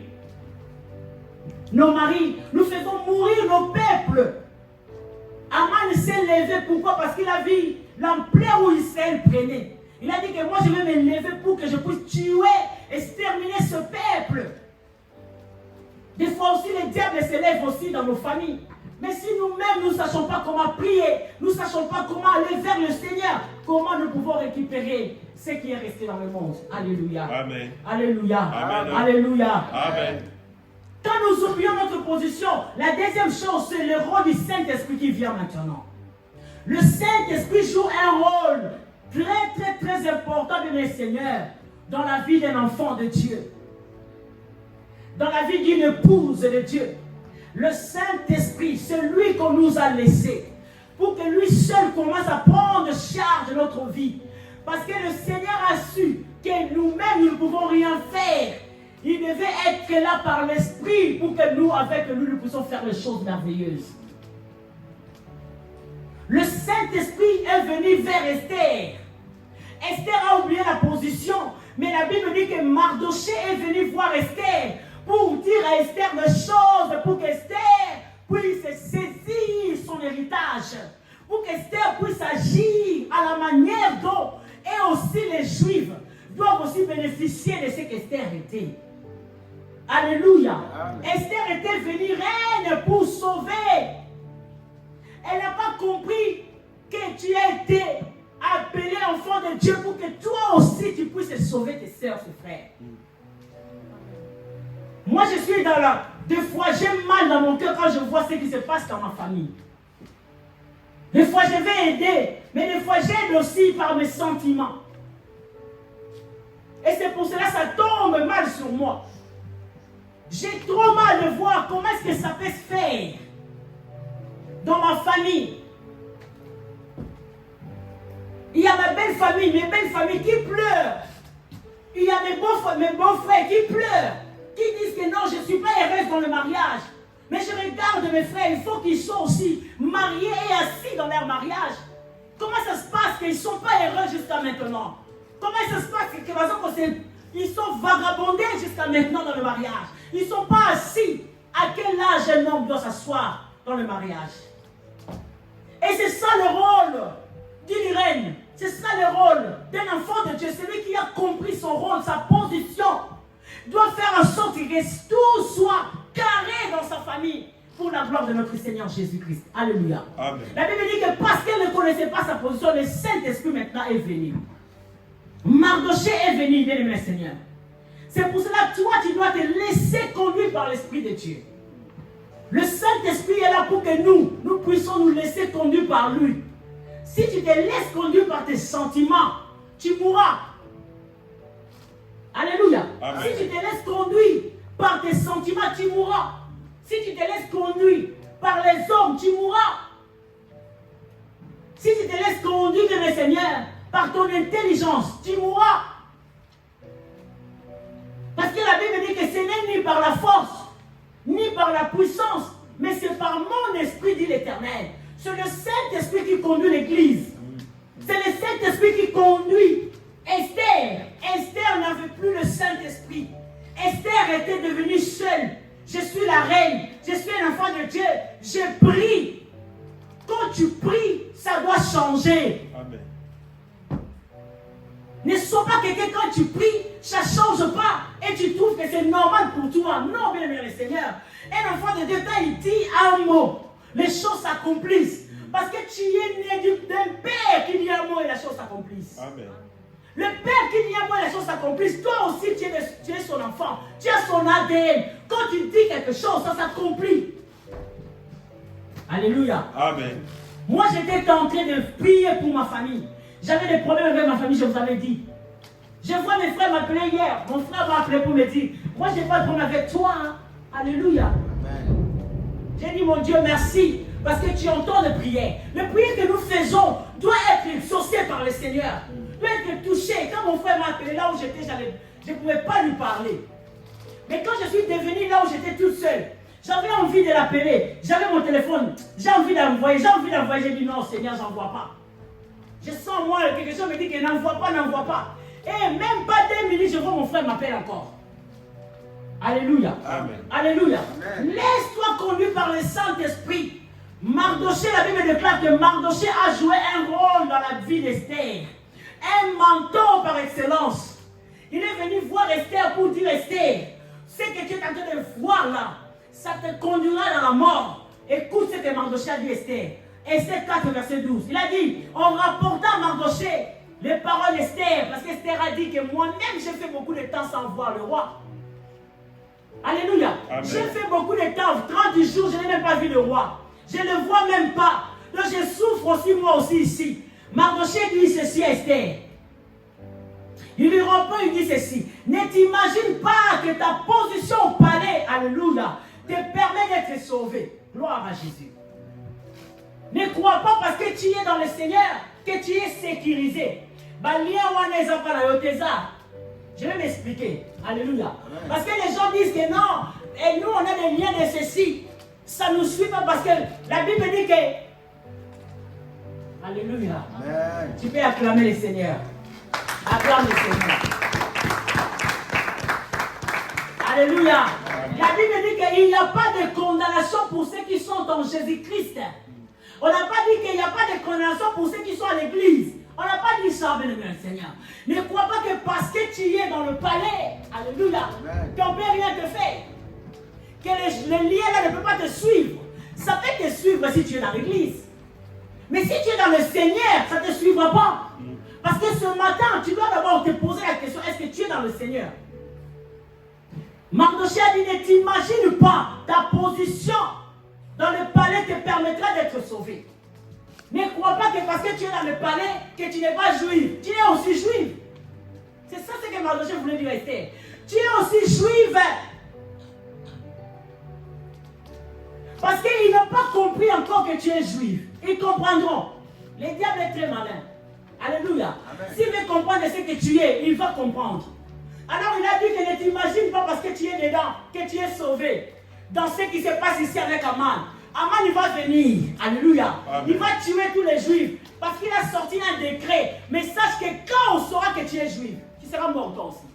nos maris, nous faisons mourir nos peuples. Aman s'est levé, pourquoi? Parce qu'il a vu l'ampleur où Israël prenait. Il a dit que moi je vais me lever pour que je puisse tuer, exterminer ce peuple. Des fois aussi les diables se lèvent aussi dans nos familles. Mais si nous-mêmes nous ne sachons pas comment prier, nous ne sachons pas comment aller vers le Seigneur, comment nous pouvons récupérer ce qui est resté dans le monde. Alléluia. Amen. Alléluia. Amen. Alléluia. Amen. Quand nous oublions notre position, la deuxième chose, c'est le rôle du Saint-Esprit qui vient maintenant. Le Saint-Esprit joue un rôle très important de mes seigneurs dans la vie d'un enfant de Dieu, dans la vie d'une épouse de Dieu. Le Saint-Esprit, c'est lui qu'on nous a laissé pour que lui seul commence à prendre charge de notre vie. Parce que le Seigneur a su que nous-mêmes, nous ne pouvons rien faire. Il devait être là par l'Esprit pour que nous, avec lui, nous puissions faire les choses merveilleuses. Le Saint-Esprit est venu vers Esther. Esther a oublié la position, mais la Bible dit que Mardoché est venu voir Esther pour dire à Esther des choses, pour qu'Esther puisse saisir son héritage, pour qu'Esther puisse agir à la manière dont, et aussi les Juifs doivent aussi bénéficier de ce qu'Esther était. Alléluia. Amen. Esther était venue reine pour sauver. Elle n'a pas compris que tu as été appelé enfant de Dieu pour que toi aussi tu puisses sauver tes sœurs, tes frères. Moi je suis dans la... Des fois j'ai mal dans mon cœur quand je vois ce qui se passe dans ma famille. Des fois je vais aider, mais des fois j'aide aussi par mes sentiments. Et c'est pour cela que ça tombe mal sur moi. J'ai trop mal de voir comment est-ce que ça peut se faire dans ma famille. Il y a ma belle famille, mes belles familles qui pleurent. Il y a mes beaux frères qui pleurent, qui disent que non, je ne suis pas heureuse dans le mariage. Mais je regarde mes frères, il faut qu'ils soient aussi mariés et assis dans leur mariage. Comment ça se passe qu'ils ne sont pas heureux jusqu'à maintenant? Comment ça se passe que par exemple, ils sont vagabondés jusqu'à maintenant dans le mariage? Ils ne sont pas assis. À quel âge un homme doit s'asseoir dans le mariage? Et c'est ça le rôle d'une reine. C'est ça le rôle d'un enfant de Dieu. Celui qui a compris son rôle, sa position, doit faire en sorte que tout soit carré dans sa famille pour la gloire de notre Seigneur Jésus-Christ. Alléluia. Amen. La Bible dit que parce qu'elle ne connaissait pas sa position, le Saint-Esprit maintenant est venu. Mardoché est venu, bien-aimé Seigneur. C'est pour cela que toi, tu dois te laisser conduire par l'Esprit de Dieu. Le Saint-Esprit est là pour que nous puissions nous laisser conduire par lui. Si tu te laisses conduire par tes sentiments, tu mourras. Alléluia. Amen. Si tu te laisses conduire par tes sentiments, tu mourras. Si tu te laisses conduire par les hommes, tu mourras. Si tu te laisses conduire, mes seigneurs, par ton intelligence, tu mourras. Parce que la Bible dit que ce n'est ni par la force, ni par la puissance, mais c'est par mon esprit, dit l'Éternel. C'est le Saint-Esprit qui conduit l'Église. C'est le Saint-Esprit qui conduit Esther. Esther n'avait plus le Saint-Esprit. Esther était devenue seule. Je suis la reine. Je suis un enfant de Dieu. Je prie. Quand tu pries, ça doit changer. Amen. Ne sois pas quelqu'un quand tu pries, ça ne change pas. Et tu trouves que c'est normal pour toi. Non, bien aimé le Seigneur. Un enfant de Dieu, quand il dit un mot, les choses s'accomplissent. Parce que tu es né d'un père qui dit un mot et la chose s'accomplisse. Amen. Le père qui dit un mot et la chose s'accomplisse. Toi aussi, tu es son enfant. Tu as son ADN. Quand tu dis quelque chose, ça s'accomplit. Alléluia. Amen. Moi, j'étais en train de prier pour ma famille. J'avais des problèmes avec ma famille, je vous avais dit. Je vois mes frères m'appeler hier. Mon frère m'a appelé pour me dire, moi, je n'ai pas de problème avec toi. Hein. Alléluia. Amen. J'ai dit, mon Dieu, merci. Parce que tu entends les prières. Les prières que nous faisons doivent être exaucées par le Seigneur. Doivent être touchées. Quand mon frère m'a appelé là où j'étais, je ne pouvais pas lui parler. Mais quand je suis devenue là où j'étais toute seule, j'avais envie de l'appeler. J'avais mon téléphone. J'ai envie d'envoyer. J'ai dit non, Seigneur, j'en vois pas. Je sens moi, quelque chose me dit que n'envoie pas. Et même pas 2 minutes, je vois mon frère m'appeler encore. Alléluia. Amen. Alléluia. Amen. Laisse-toi conduire par le Saint-Esprit. Mardoché, la Bible déclare que Mardoché a joué un rôle dans la vie d'Esther. Un mentor par excellence. Il est venu voir Esther pour dire Esther, ce que tu es en train de voir là, ça te conduira dans la mort. Écoute ce que Mardoché a dit Esther. Esther 4, verset 12. Il a dit, on rapporta à Mardoché les paroles d'Esther, parce qu'Esther a dit que moi-même j'ai fait beaucoup de temps sans voir le roi. Alléluia. J'ai fait beaucoup de temps, 30 jours, je n'ai même pas vu le roi. Je ne le vois même pas. Donc je souffre aussi, moi aussi ici. Mardochée dit ceci à Esther. Il lui répond, il dit ceci. Ne t'imagine pas que ta position au palais, alléluia, te permet d'être sauvé. Gloire à Jésus. Ne crois pas parce que tu es dans le Seigneur que tu es sécurisé. Je vais m'expliquer. Alléluia. Parce que les gens disent que non, et nous on a des liens de ceci. Ça ne nous suit pas parce que la Bible dit que. Alléluia. Amen. Tu peux acclamer le Seigneur. Acclame le Seigneur. Alléluia. La Bible dit qu'il n'y a pas de condamnation pour ceux qui sont en Jésus-Christ. On n'a pas dit qu'il n'y a pas de condamnation pour ceux qui sont à l'église. On n'a pas dit ça, bien aimé Seigneur. Ne crois pas que parce que tu es dans le palais, alléluia, qu'on ne peut rien te faire. Que le lien là ne peut pas te suivre. Ça peut te suivre si tu es dans l'église. Mais si tu es dans le Seigneur, ça ne te suivra pas. Parce que ce matin, tu dois d'abord te poser la question, est-ce que tu es dans le Seigneur? Mardochée a dit, ne t'imagine pas ta position dans le palais te permettra d'être sauvé. Ne crois pas que parce que tu es dans le palais, que tu n'es pas juif. Tu es aussi juif. C'est ça ce que Mardochée voulait dire à Esther. Tu es aussi juif. Parce qu'ils n'ont pas compris encore que tu es juif. Ils comprendront. Le diable est très malin. Alléluia. S'il veut comprendre ce que tu es, il va comprendre. Alors il a dit que ne t'imagine pas parce que tu es dedans, que tu es sauvé. Dans ce qui se passe ici avec Aman. Aman, il va venir. Alléluia. Amen. Il va tuer tous les juifs. Parce qu'il a sorti un décret. Mais sache que quand on saura que tu es juif, tu seras mort toi aussi.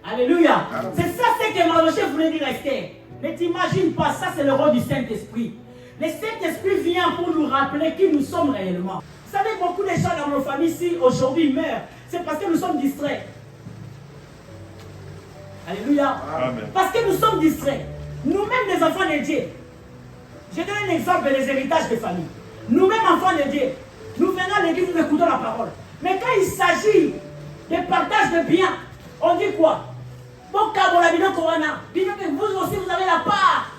Alléluia. Amen. C'est ça ce que Mardochée voulait dire à Esther. Ne t'imagine pas, ça c'est le rôle du Saint-Esprit. Le Saint-Esprit vient pour nous rappeler qui nous sommes réellement. Vous savez, beaucoup de gens dans nos familles ici aujourd'hui meurent. C'est parce que nous sommes distraits. Alléluia. Amen. Parce que nous sommes distraits. Nous-mêmes, les enfants de Dieu. Je donne un exemple des héritages de famille. Nous-mêmes, enfants de Dieu, nous venons à l'église, nous écoutons la parole. Mais quand il s'agit de partage de biens, on dit quoi? Vous aussi, vous avez la part.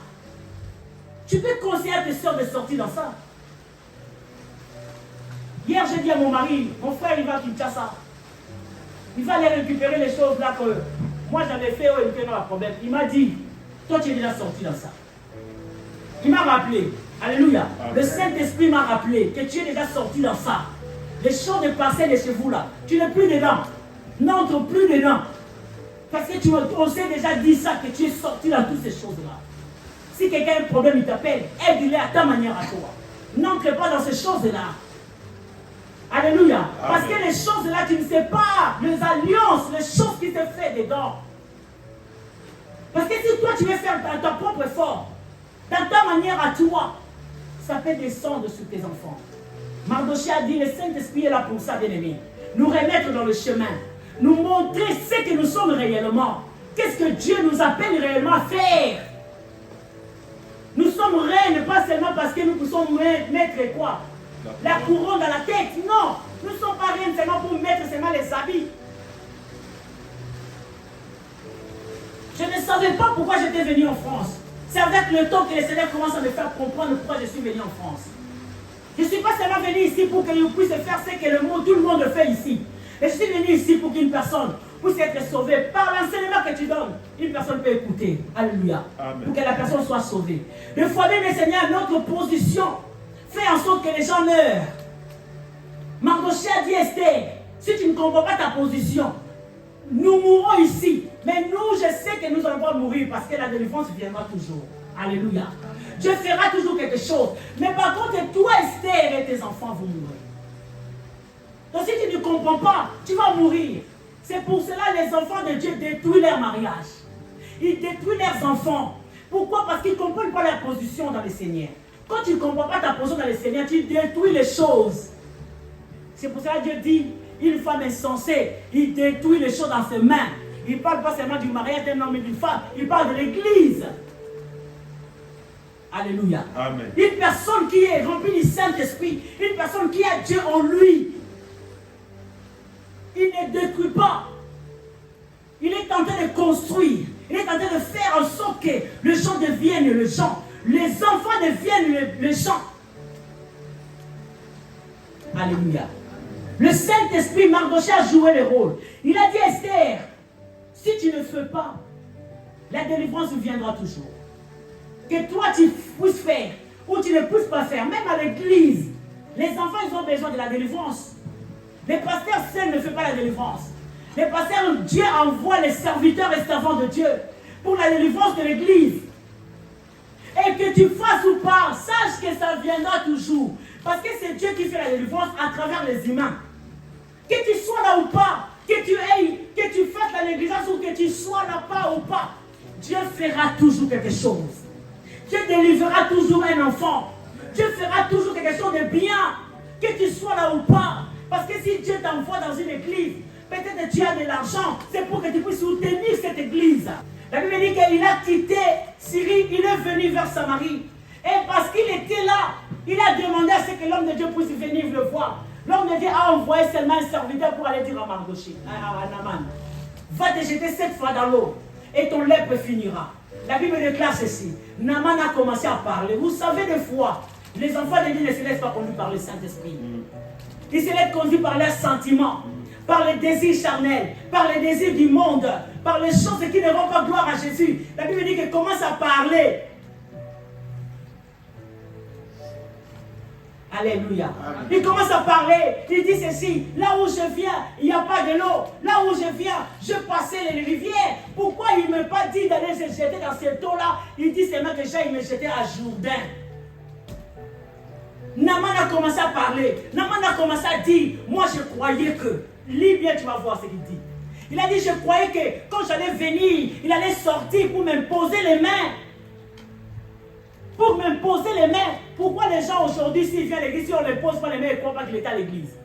Tu peux conseiller à tes soeurs de sortir dans ça. Hier, j'ai dit à mon mari, mon frère, il va à Kinshasa. Il va aller récupérer les choses là que moi j'avais fait où il y a un problème. Il m'a dit, toi tu es déjà sorti dans ça. Il m'a rappelé, alléluia, le Saint-Esprit m'a rappelé que tu es déjà sorti dans ça. Les choses de parcelles de chez vous là, tu n'es plus dedans. N'entre plus dedans. Parce que on s'est déjà dit ça, que tu es sorti dans toutes ces choses-là. Si quelqu'un a un problème, il t'appelle, aide-le à ta manière à toi. N'entre pas dans ces choses-là. Alléluia. Amen. Parce que les choses-là, tu ne sais pas, les alliances, les choses qui te font dedans. Parce que si toi, tu veux faire ta propre effort, dans ta manière à toi, ça peut descendre sur tes enfants. Mardochée a dit, le Saint-Esprit est là pour ça, bien-aimé. Nous remettre dans le chemin. Nous montrer ce que nous sommes réellement. Qu'est-ce que Dieu nous appelle réellement à faire? Nous sommes reines, pas seulement parce que nous sommes mettre quoi? La couronne dans la tête. Non, nous ne sommes pas reines seulement pour mettre seulement les habits. Je ne savais pas pourquoi j'étais venu en France. C'est avec le temps que le Seigneur commence à me faire comprendre pourquoi je suis venu en France. Je ne suis pas seulement venu ici pour que vous puissiez faire ce que tout le monde fait ici. Mais je suis venu ici pour qu'une personne puisse être sauvée par l'enseignement que tu donnes. Une personne peut écouter. Alléluia. Amen. Pour que la personne soit sauvée. Des fois même, Seigneur, notre position fait en sorte que les gens meurent. Mardochée a dit Esther, si tu ne comprends pas ta position, nous mourrons ici. Mais nous, je sais que nous allons pas mourir parce que la délivrance viendra toujours. Alléluia. Dieu fera toujours quelque chose. Mais par contre, toi, Esther et tes enfants vont mourir. Donc si tu ne comprends pas, tu vas mourir. C'est pour cela que les enfants de Dieu détruisent leur mariage. Ils détruisent leurs enfants. Pourquoi? Parce qu'ils ne comprennent pas leur position dans le Seigneur. Quand tu ne comprends pas ta position dans le Seigneur, tu détruis les choses. C'est pour cela que Dieu dit, une femme insensée, il détruit les choses dans ses mains. Il ne parle pas seulement du mariage d'un homme et d'une femme, il parle de l'église. Alléluia. Amen. Une personne qui est remplie du Saint-Esprit, une personne qui a Dieu en lui, il ne détruit pas. Il est en train de construire. Il est en train de faire en sorte que les gens deviennent les gens. Les enfants deviennent les gens. Alléluia. Le Saint-Esprit, Mardochée a joué le rôle. Il a dit, Esther, si tu ne fais pas, la délivrance viendra toujours. Que toi tu puisses faire ou tu ne puisses pas faire, même à l'église, les enfants ils ont besoin de la délivrance. Les pasteurs seuls ne font pas la délivrance. Les pasteurs, Dieu envoie les serviteurs et servants de Dieu pour la délivrance de l'église. Et que tu fasses ou pas, sache que ça viendra toujours. Parce que c'est Dieu qui fait la délivrance à travers les humains. Que tu sois là ou pas, que tu fasses la négligence ou que tu sois là pas ou pas, Dieu fera toujours quelque chose. Dieu délivrera toujours un enfant. Dieu fera toujours quelque chose de bien. Que tu sois là ou pas. Parce que si Dieu t'envoie dans une église, peut-être que tu as de l'argent, c'est pour que tu puisses soutenir cette église. La Bible dit qu'il a quitté Syrie, il est venu vers Samarie. Et parce qu'il était là, il a demandé à ce que l'homme de Dieu puisse venir le voir. L'homme de Dieu a envoyé seulement un serviteur pour aller dire à Mardochée, à Naaman, va te jeter 7 fois dans l'eau et ton lèpre finira. La Bible déclare ceci. Naaman a commencé à parler. Vous savez des fois, les enfants de Dieu ne se laissent pas conduire par le Saint-Esprit. Ils se laissent conduire par leurs sentiments, par les désirs charnels, par les désirs du monde, par les choses qui ne rendent pas gloire à Jésus. La Bible dit qu'il commence à parler. Alléluia. Amen. Il commence à parler. Il dit ceci. Là où je viens, il n'y a pas de l'eau. Là où je viens, je passais les rivières. Pourquoi il ne m'a pas dit d'aller se jeter dans cette eau-là? Il dit seulement que j'aille me jeter à Jourdain. Naaman a commencé à parler. Naaman a commencé à dire, moi je croyais que. Lis bien, tu vas voir ce qu'il dit. Il a dit, je croyais que quand j'allais venir, il allait sortir pour m'imposer les mains. Pour m'imposer les mains. Pourquoi les gens aujourd'hui, s'ils viennent à l'église, si on ne les pose pas les mains, ils ne croient pas qu'il est à l'église?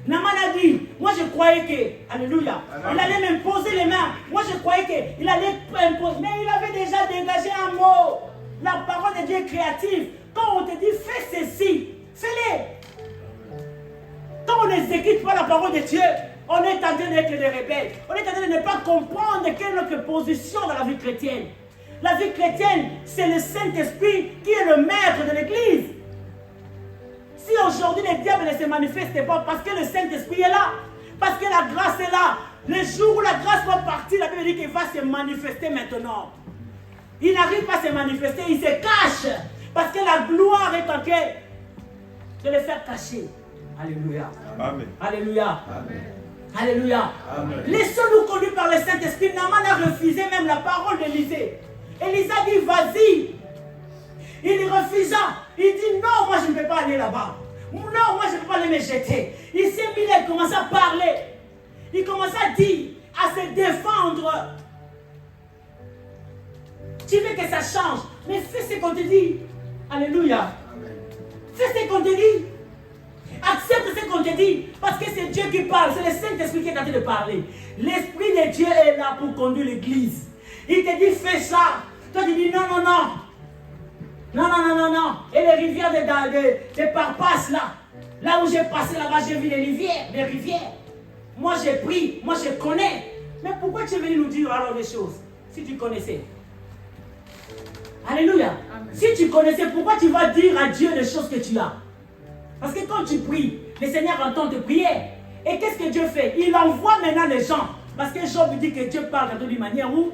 Naaman a dit, moi je croyais que, alléluia, il allait m'imposer les mains. Moi je croyais qu'il allait m'imposer. Mais il avait déjà dégagé un mot. La parole de Dieu est créative. Quand on te dit, fais ceci, fais-le. Quand on n'exécute pas la parole de Dieu, on est en train d'être des rebelles. On est en train de ne pas comprendre quelle est notre position dans la vie chrétienne. La vie chrétienne, c'est le Saint-Esprit qui est le maître de l'Église. Si aujourd'hui le diable ne se manifeste pas parce que le Saint-Esprit est là, parce que la grâce est là, le jour où la grâce va partir, la Bible dit qu'il va se manifester maintenant. Il n'arrive pas à se manifester, il se cache. Parce que la gloire est en train de le faire cacher. Alléluia. Amen. Alléluia. Amen. Alléluia. Laissons-nous conduire par le Saint-Esprit. Naaman a refusé même la parole d'Élisée. Élisée a dit, vas-y. Il refusa. Il dit, non, moi je ne peux pas aller là-bas. Non, moi je ne peux pas aller me jeter. Il s'est mis là, il commence à parler. Il commence à dire, à se défendre. Tu veux que ça change, mais fais ce qu'on te dit. Alléluia. Amen. Fais ce qu'on te dit. Accepte ce qu'on te dit. Parce que c'est Dieu qui parle. C'est le Saint-Esprit qui est en train de parler. L'Esprit de Dieu est là pour conduire l'Église. Il te dit fais ça. Toi tu dis non, non, non. Non, non, non, non, non. Et les rivières de Parpas là. Là où j'ai passé là-bas, j'ai vu les rivières. Moi j'ai pris, moi je connais. Mais pourquoi tu es venu nous dire alors des choses si tu connaissais? Alléluia. Amen. Si tu connaissais, pourquoi tu vas dire à Dieu les choses que tu as? Parce que quand tu pries, le Seigneur entend tes prières. Et qu'est-ce que Dieu fait? Il envoie maintenant les gens. Parce que Job dit que Dieu parle d'une manière où?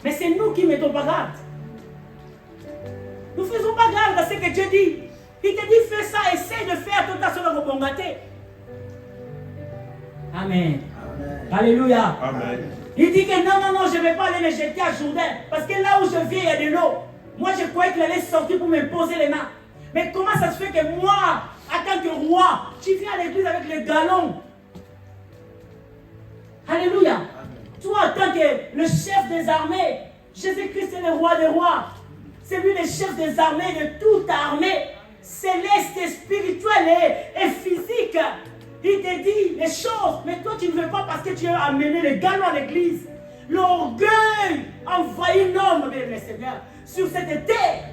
Mais c'est nous qui ne mettons pas garde. Nous ne faisons pas garde à ce que Dieu dit. Il te dit fais ça, essaye de faire toute ta soeur au Amen. Amen. Alléluia. Amen. Il dit que non, non, non, je ne vais pas aller me jeter à Jourdain. Parce que là où je viens, il y a de l'eau. Moi, je croyais qu'il allait sortir pour me poser les mains. Mais comment ça se fait que moi, en tant que roi, tu viens à l'église avec les galons? Alléluia. Amen. Toi, en tant que le chef des armées, Jésus-Christ est le roi des rois. C'est lui le chef des armées, de toute armée, céleste, spirituelle et physique. Il te dit les choses, mais toi tu ne veux pas parce que tu as amené les galons à l'église. L'orgueil envahit l'homme, bien le Seigneur, sur cette terre.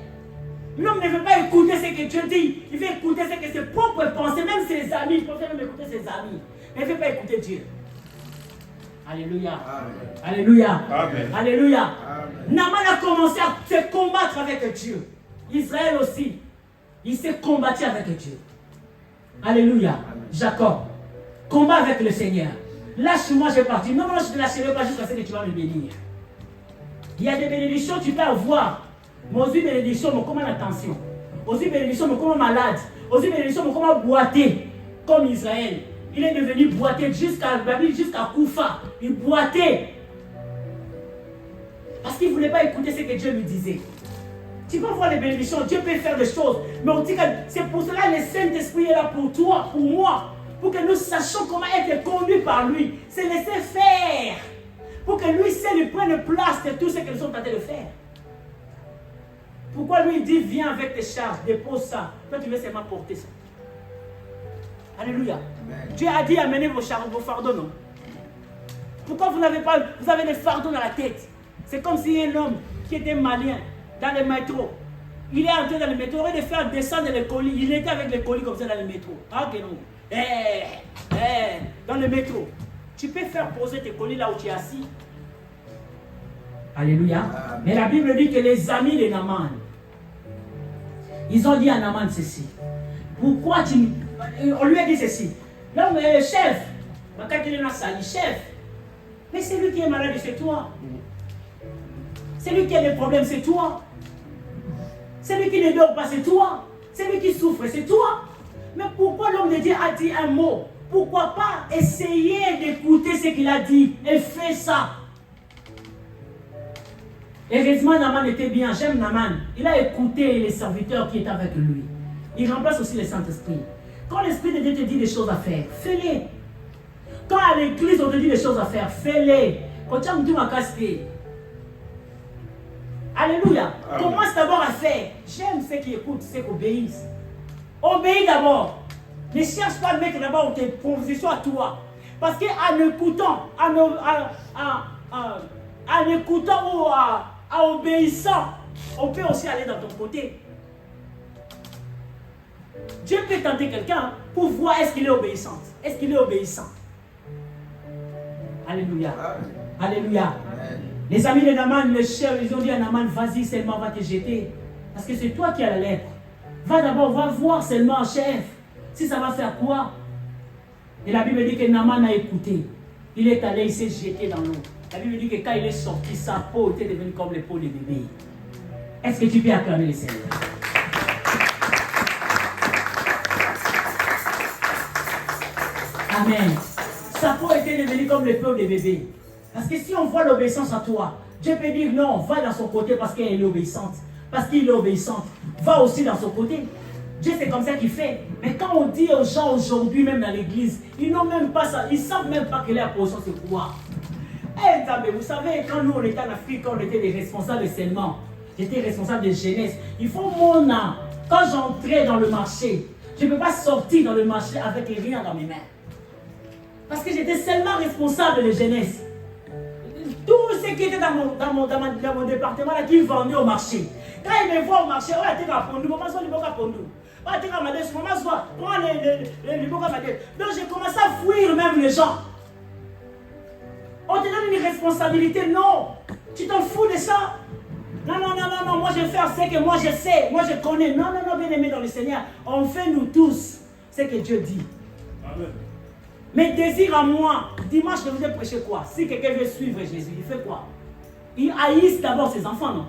L'homme ne veut pas écouter ce que Dieu dit. Il veut écouter ce que ses propres pensées, même ses amis. Il préfère même écouter ses amis. Elle ne veut pas écouter Dieu. Alléluia. Amen. Alléluia. Amen. Alléluia. Amen. Naaman a commencé à se combattre avec Dieu. Israël aussi. Il s'est combattu avec Dieu. Alléluia. Amen. Jacob. Combat avec le Seigneur. Lâche-moi, je vais partir. Non, je ne te lâcherai pas jusqu'à ce que tu vas me bénir. Il y a des bénédictions que tu peux avoir. Mais aussi bénédictions, mais comme attention. Aussi bénédictions, mais comme malade. Aussi bénédictions, mais comme boiter. Comme Israël. Il est devenu boiter jusqu'à Koufa. Il boitait. Parce qu'il ne voulait pas écouter ce que Dieu lui disait. Tu peux voir les bénédictions, Dieu peut faire des choses. Mais on dit que c'est pour cela que le Saint-Esprit est là pour toi, pour moi. Pour que nous sachions comment être conduits par lui. C'est laisser faire. Pour que lui seul lui prenne place de tout ce qu'ils sont en train de faire. Pourquoi lui il dit viens avec tes charges, dépose ça. Toi tu veux seulement porter ça. Alléluia. Amen. Dieu a dit amenez vos fardeaux, non? Pourquoi vous n'avez pas, vous avez des fardeaux dans la tête? C'est comme si un homme qui était malien dans le métro. Il est entré dans le métro, au lieu de faire descendre les colis, il était avec les colis comme ça dans le métro. Ah que non. Dans le métro. Tu peux faire poser tes colis là où tu es assis. Alléluia. Amen. Mais la Bible dit que les amis de Naaman, ils ont dit à Naaman ceci. Pourquoi tu... On lui a dit ceci. Non mais chef, chef, mais c'est lui qui est malade, c'est toi. C'est lui qui a des problèmes, c'est toi. C'est lui qui ne dort pas, c'est toi. C'est lui qui souffre, c'est toi. Mais pourquoi l'homme de Dieu a dit un mot? Pourquoi pas essayer d'écouter ce qu'il a dit et faire ça? Heureusement, Naaman était bien. J'aime Naaman. Il a écouté les serviteurs qui étaient avec lui. Il remplace aussi le Saint-Esprit. Quand l'Esprit de Dieu te dit des choses à faire, fais-les. Quand à l'église on te dit des choses à faire, fais-les. Quand tu as un casque. Alléluia. Amen. Commence d'abord à faire. J'aime ceux qui écoutent, ceux qui obéissent. Obéis d'abord. Ne cherche pas à mettre d'abord tes propositions à toi. Parce qu'en écoutant, en écoutant ou en obéissant, on peut aussi aller dans ton côté. Dieu peut tenter quelqu'un pour voir est-ce qu'il est obéissant. Est-ce qu'il est obéissant? Alléluia. Amen. Alléluia. Amen. Les amis de Naaman, les chefs, ils ont dit à Naaman, vas-y seulement, va te jeter. Parce que c'est toi qui as la lèpre. Va d'abord, va voir seulement, chef, si ça va faire quoi. Et la Bible dit que Naaman a écouté. Il est allé, il s'est jeté dans l'eau. La Bible dit que quand il est sorti, sa peau était devenue comme les peaux des bébés. Est-ce que tu peux acclamer le Seigneur? Amen. Sa peau était devenue comme les peaux des bébés. Parce que si on voit l'obéissance à toi, Dieu peut dire non, va dans son côté parce qu'elle est obéissante. Parce qu'il est obéissante. Va aussi dans son côté. Dieu c'est comme ça qu'il fait. Mais quand on dit aux gens aujourd'hui, même dans l'église, ils n'ont même pas ça. Ils ne savent même pas quelle est la position, c'est quoi. Eh, vous savez, quand nous on était en Afrique, quand on était des responsables seulement, j'étais responsable de jeunesse. Il faut mon âme. Quand j'entrais dans le marché, je ne peux pas sortir dans le marché avec rien dans mes mains. Parce que j'étais seulement responsable de jeunesse. Tout ce qui était dans mon département là, qui vendait au marché. Quand ils me voient au marché, on a été à Pondou, maman soit libre à Pondou. On a été à Madès, maman soit, prends les libre à Madès. Donc j'ai commencé à fuir même les gens. On te donne une responsabilité, non. Tu t'en fous de ça? Non, moi je vais faire ce que moi je sais, moi je connais. Non, bien aimé dans le Seigneur, on fait nous tous ce que Dieu dit. Amen. Mais désir à moi, dimanche je vous ai prêché quoi? Si quelqu'un veut suivre Jésus, il fait quoi? Il haïsse d'abord ses enfants, non?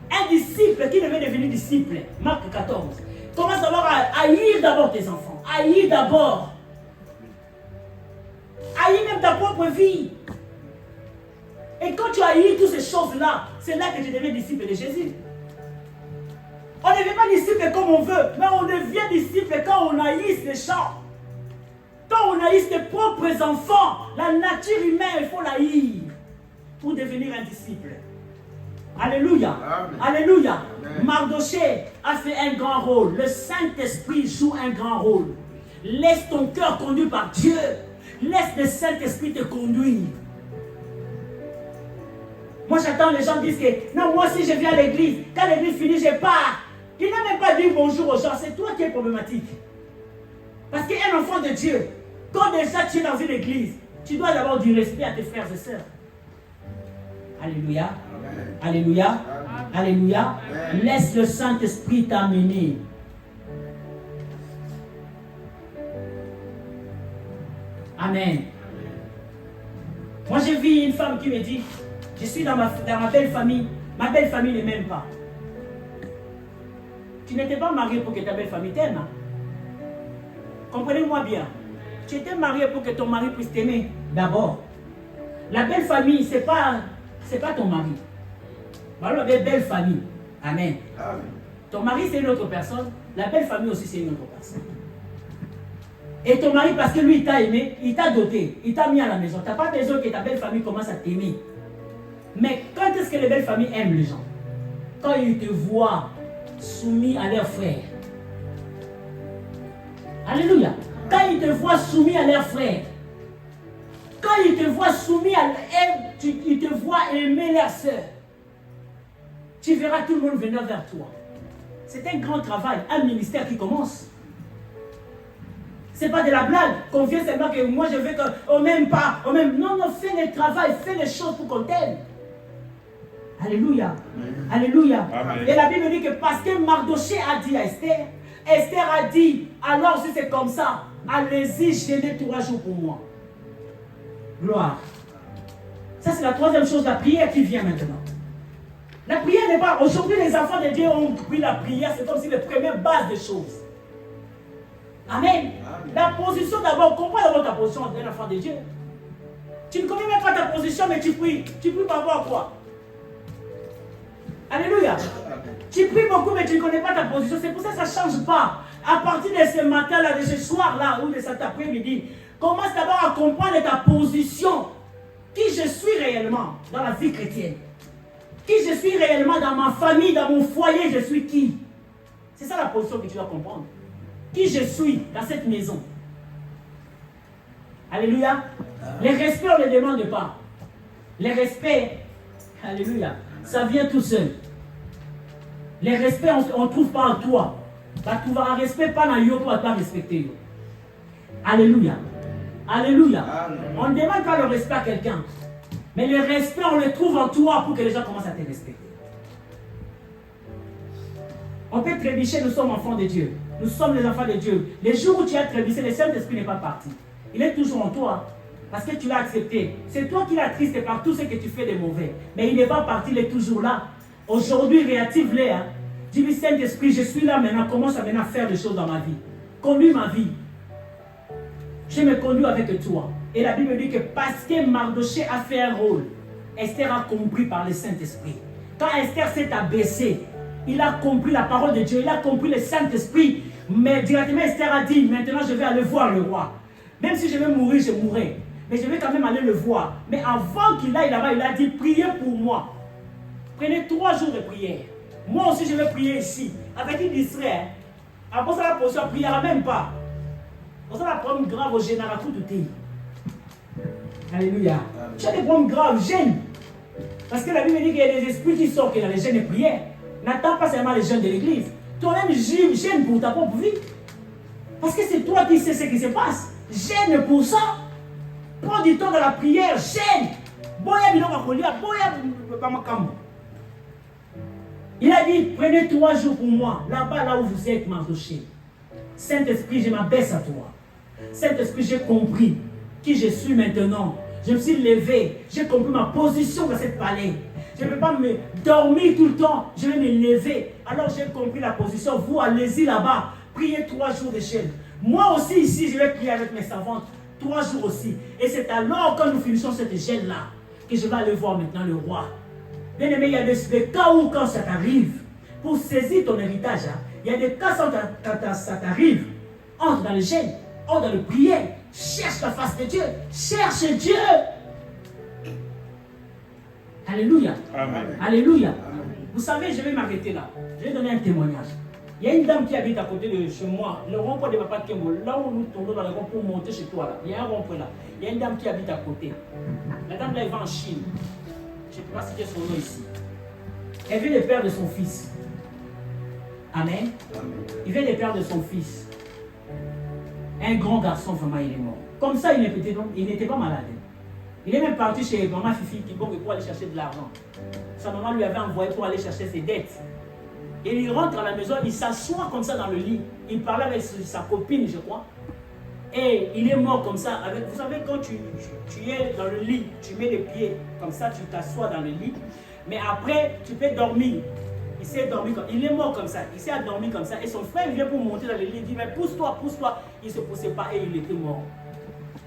Un disciple qui devait devenir disciple, Marc 14, commence d'abord à haïr d'abord tes enfants, haïr d'abord. Haïr même ta propre vie. Et quand tu haïs toutes ces choses-là, c'est là que tu deviens disciple de Jésus. On ne devient pas disciple comme on veut, mais on devient disciple quand on haïsse les gens. Quand on haïsse tes propres enfants, la nature humaine, il faut l'haïr pour devenir un disciple. Alléluia. Amen. Alléluia. Amen. Mardoché a fait un grand rôle. Le Saint-Esprit joue un grand rôle. Laisse ton cœur conduit par Dieu. Laisse le Saint-Esprit te conduire. Moi j'attends les gens disent que non, moi si je viens à l'église, quand l'église finit, je pars. Il n'a même pas dit bonjour aux gens. C'est toi qui es problématique. Parce qu'un enfant de Dieu, Quand déjà tu es dans une église, tu dois d'abord du respect à tes frères et sœurs. Alléluia. Amen. Alléluia. Amen. Alléluia. Amen. Laisse le Saint-Esprit t'amener. Amen. Moi j'ai vu une femme qui me dit, je suis dans ma belle famille. Ma belle famille ne m'aime pas. Tu n'étais pas marié pour que ta belle famille t'aime. Hein? Comprenez-moi bien. Tu étais marié pour que ton mari puisse t'aimer d'abord. La belle famille, ce n'est pas ton mari. Alors, la belle famille. Amen. Amen. Ton mari, c'est une autre personne. La belle famille aussi, c'est une autre personne. Et ton mari, parce que lui, il t'a aimé, il t'a doté, il t'a mis à la maison. Tu n'as pas besoin que ta belle famille commence à t'aimer. Mais quand est-ce que les belles familles aiment les gens? Quand ils te voient soumis à leurs frères. Alléluia. Quand ils te voient soumis à leurs frères. Quand ils te voient soumis à ils te voient aimer leurs sœurs. Tu verras tout le monde venir vers toi. C'est un grand travail, un ministère qui commence. C'est pas de la blague, qu'on vient seulement que moi je veux qu'on m'aime pas, on m'aime. Non, non, fais le travail, fais les choses pour qu'on t'aime. Alléluia. Amen. Alléluia. Amen. Et la Bible dit que parce que Mardoché a dit à Esther, Esther a dit, alors si c'est comme ça, allez-y, jeûnez 3 jours pour moi. Gloire. Ça c'est la troisième chose, la prière qui vient maintenant. La prière n'est pas... Aujourd'hui les enfants de Dieu ont pris la prière, c'est comme si les premières bases des choses. Amen. Amen. La position d'abord, comprends d'abord ta position d'un enfant de Dieu. Tu ne connais même pas ta position, mais tu pries. Tu pries par rapport à quoi? Alléluia. Tu pries beaucoup, mais tu ne connais pas ta position. C'est pour ça que ça ne change pas. À partir de ce matin-là, de ce soir-là, ou de cet après-midi, commence d'abord à comprendre ta position. Qui je suis réellement dans la vie chrétienne. Qui je suis réellement dans ma famille, dans mon foyer, je suis qui? C'est ça la position que tu dois comprendre. Qui je suis dans cette maison. Alléluia. Les respects, on ne les demande pas. Les respects, alléluia, ça vient tout seul. Les respects, on ne trouve pas en toi. Tu vas un respect pas dans yo pour te respecter. Alléluia. Alléluia. On ne demande pas le respect à quelqu'un. Mais le respect, on le trouve en toi pour que les gens commencent à te respecter. On peut trébucher, nous sommes enfants de Dieu. Nous sommes les enfants de Dieu. Les jours où tu as trébuché, le Saint-Esprit n'est pas parti. Il est toujours en toi. Parce que tu l'as accepté. C'est toi qui l'as triste par tout ce que tu fais de mauvais. Mais il n'est pas parti, il est toujours là. Aujourd'hui, réactive-les. Hein. Dis-lui, Saint-Esprit, je suis là maintenant. Commence à maintenant faire des choses dans ma vie. Conduis ma vie. Je me conduis avec toi. Et la Bible dit que parce que Mardoché a fait un rôle, Esther a compris par le Saint-Esprit. Quand Esther s'est abaissée, il a compris la parole de Dieu, il a compris le Saint-Esprit. Mais directement, Esther a dit, maintenant je vais aller voir le roi. Même si je vais mourir, je mourrai. Mais je vais quand même aller le voir. Mais avant qu'il aille là-bas, il a dit, priez pour moi. Prenez 3 jours de prière. Moi aussi, je vais prier ici. Avec une distrait. Après ça, la position, elle ne priera même pas. Pour ça, la problème grave au général, tout est. Alléluia. Tu as des problèmes graves, gêne. Parce que la Bible dit qu'il y a des esprits qui sortent dans les gênes et prières. N'attends pas seulement les jeunes de l'église. Toi-même, gêne pour ta propre vie. Parce que c'est toi qui sais ce qui se passe. Gêne pour ça. Prends du temps dans la prière, gêne. Il a dit, prenez 3 jours pour moi, là-bas, là où vous êtes, Mardoché. Saint-Esprit, je m'abaisse à toi. Saint-Esprit, j'ai compris qui je suis maintenant. Je me suis levé, j'ai compris ma position dans cette palais. Je ne vais pas me dormir tout le temps, je vais me lever. Alors j'ai compris la position. Vous, allez-y là-bas, priez 3 jours de jeûne. Moi aussi, ici, je vais prier avec mes servantes 3 jours aussi. Et c'est alors, quand nous finissons cette jeûne-là, que je vais aller voir maintenant le roi. Bien aimé, il y a des cas où, quand ça t'arrive, pour saisir ton héritage, hein, il y a des cas quand ça t'arrive, entre dans le jeûne, entre dans le prière, cherche la face de Dieu, cherche Dieu. Alléluia. Amen. Alléluia. Amen. Vous savez, je vais m'arrêter là. Je vais donner un témoignage. Il y a une dame qui habite à côté de chez moi, le rond-point de Papa Kembo, là où nous tournons dans le rond pour monter chez toi. Là. Il y a un rond-point là. Il y a une dame qui habite à côté. La dame là, elle va en Chine. Je ne sais pas si c'est son nom ici. Elle vient de perdre son fils. Amen. Il vient de perdre son fils. Un grand garçon, vraiment, il est mort. Comme ça, il n'était pas malade. Il est même parti chez maman Fifi pour aller chercher de l'argent. Sa maman lui avait envoyé pour aller chercher ses dettes. Et il rentre à la maison, il s'assoit comme ça dans le lit. Il parlait avec sa copine, je crois. Et il est mort comme ça. Vous savez, quand tu es dans le lit, tu mets les pieds comme ça, tu t'assois dans le lit. Mais après, tu peux dormir. Il s'est dormi comme ça. Il est mort comme ça. Il s'est endormi comme ça. Et son frère vient pour monter dans le lit. Il dit, mais pousse-toi, pousse-toi. Il ne se poussait pas et il était mort.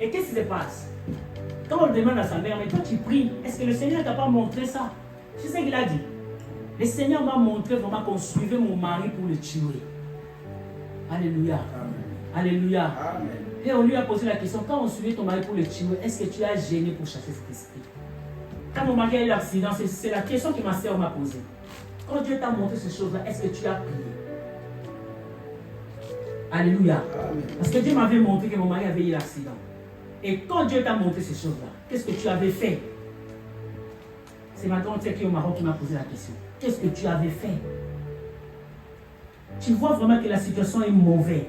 Et qu'est-ce qui se passe? Quand on demande à sa mère, mais toi tu pries, est-ce que le Seigneur ne t'a pas montré ça? Tu sais ce qu'il a dit? Le Seigneur m'a montré vraiment qu'on suivait mon mari pour le tuer. Alléluia. Amen. Alléluia. Amen. Et on lui a posé la question, quand on suivait ton mari pour le tuer, est-ce que tu as gêné pour chasser cet esprit? Quand mon mari a eu l'accident, c'est la question que ma sœur m'a posée. Quand Dieu t'a montré ces choses-là, est-ce que tu as prié? Alléluia. Amen. Parce que Dieu m'avait montré que mon mari avait eu l'accident. Et quand Dieu t'a montré ces choses-là, qu'est-ce que tu avais fait? C'est ma tante qui est au Maroc qui m'a posé la question. Qu'est-ce que tu avais fait? Tu vois vraiment que la situation est mauvaise.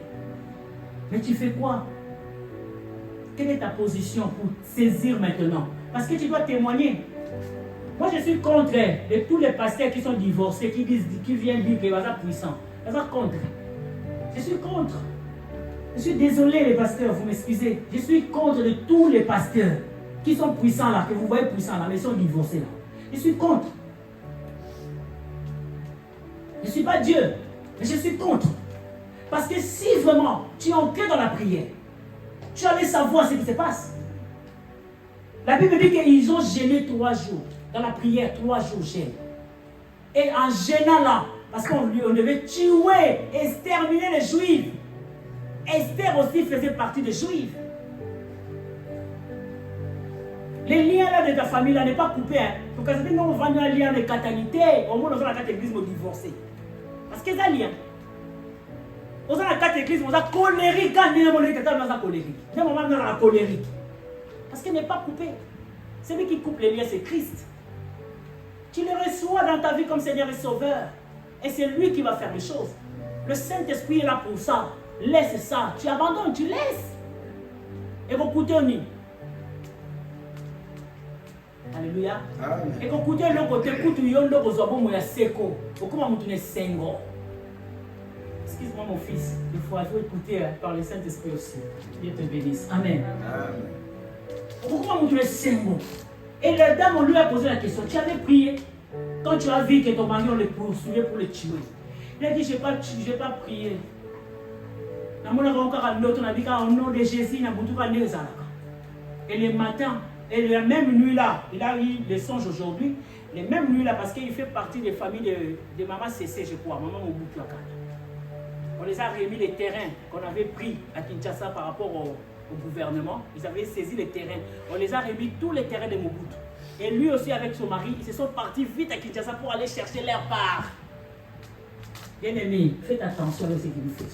Mais tu fais quoi? Quelle est ta position pour saisir maintenant? Parce que tu dois témoigner. Moi, je suis contre tous les pasteurs qui sont divorcés, qui viennent dire que c'est puissant. C'est contre. Je suis contre. Je suis désolé les pasteurs, vous m'excusez. Je suis contre de tous les pasteurs qui sont puissants là, que vous voyez puissants là, mais ils sont divorcés là. Je suis contre. Je ne suis pas Dieu, mais je suis contre. Parce que si vraiment tu es ancré dans la prière, tu allais savoir ce qui se passe. La Bible dit qu'ils ont gêné 3 jours. Dans la prière, 3 jours gêne. Et en gênant là, parce qu'on devait tuer et exterminer les Juifs. Esther aussi faisait partie des Juifs. Les liens là de ta famille là n'est pas coupé. Donc quand on va dans un lien de catalité, au moins dans la carte église on divorcé. Parce que c'est un lien. Dans la carte église on a colérique quand on est colérique. Même on va dans la colérique. Parce qu'il n'est pas coupé. Celui qui coupe les liens c'est Christ. Tu le reçois dans ta vie comme Seigneur et Sauveur. Et c'est lui qui va faire les choses. Le Saint-Esprit est là pour ça. Laisse ça. Tu abandonnes, tu laisses. Et vous écoutez au nid. Alléluia. Amen. Et vous écoutez le côté, écoutez le côté, vous seko. Pourquoi vous tournez sengo? Excuse-moi mon fils. Il faut écouter par le Saint-Esprit aussi. Dieu te bénisse. Amen. Amen. Pourquoi vous tournez sengo? Et la dame, on lui a posé la question. Tu avais prié quand tu as vu que ton mari, on le poursuivait pour le tuer. Il a dit, je n'ai pas prié. Au nom de Jésus, et le matin, et la même nuit là, il a eu des songes aujourd'hui, les mêmes nuits là, parce qu'il fait partie des familles de Maman Cessé, je crois, Maman Mobutu Akata. On les a remis les terrains qu'on avait pris à Kinshasa par rapport au gouvernement. Ils avaient saisi les terrains. On les a remis tous les terrains de Mobutu. Et lui aussi avec son mari, ils se sont partis vite à Kinshasa pour aller chercher leur part. Bien-aimés, faites attention à ce que nous faisons.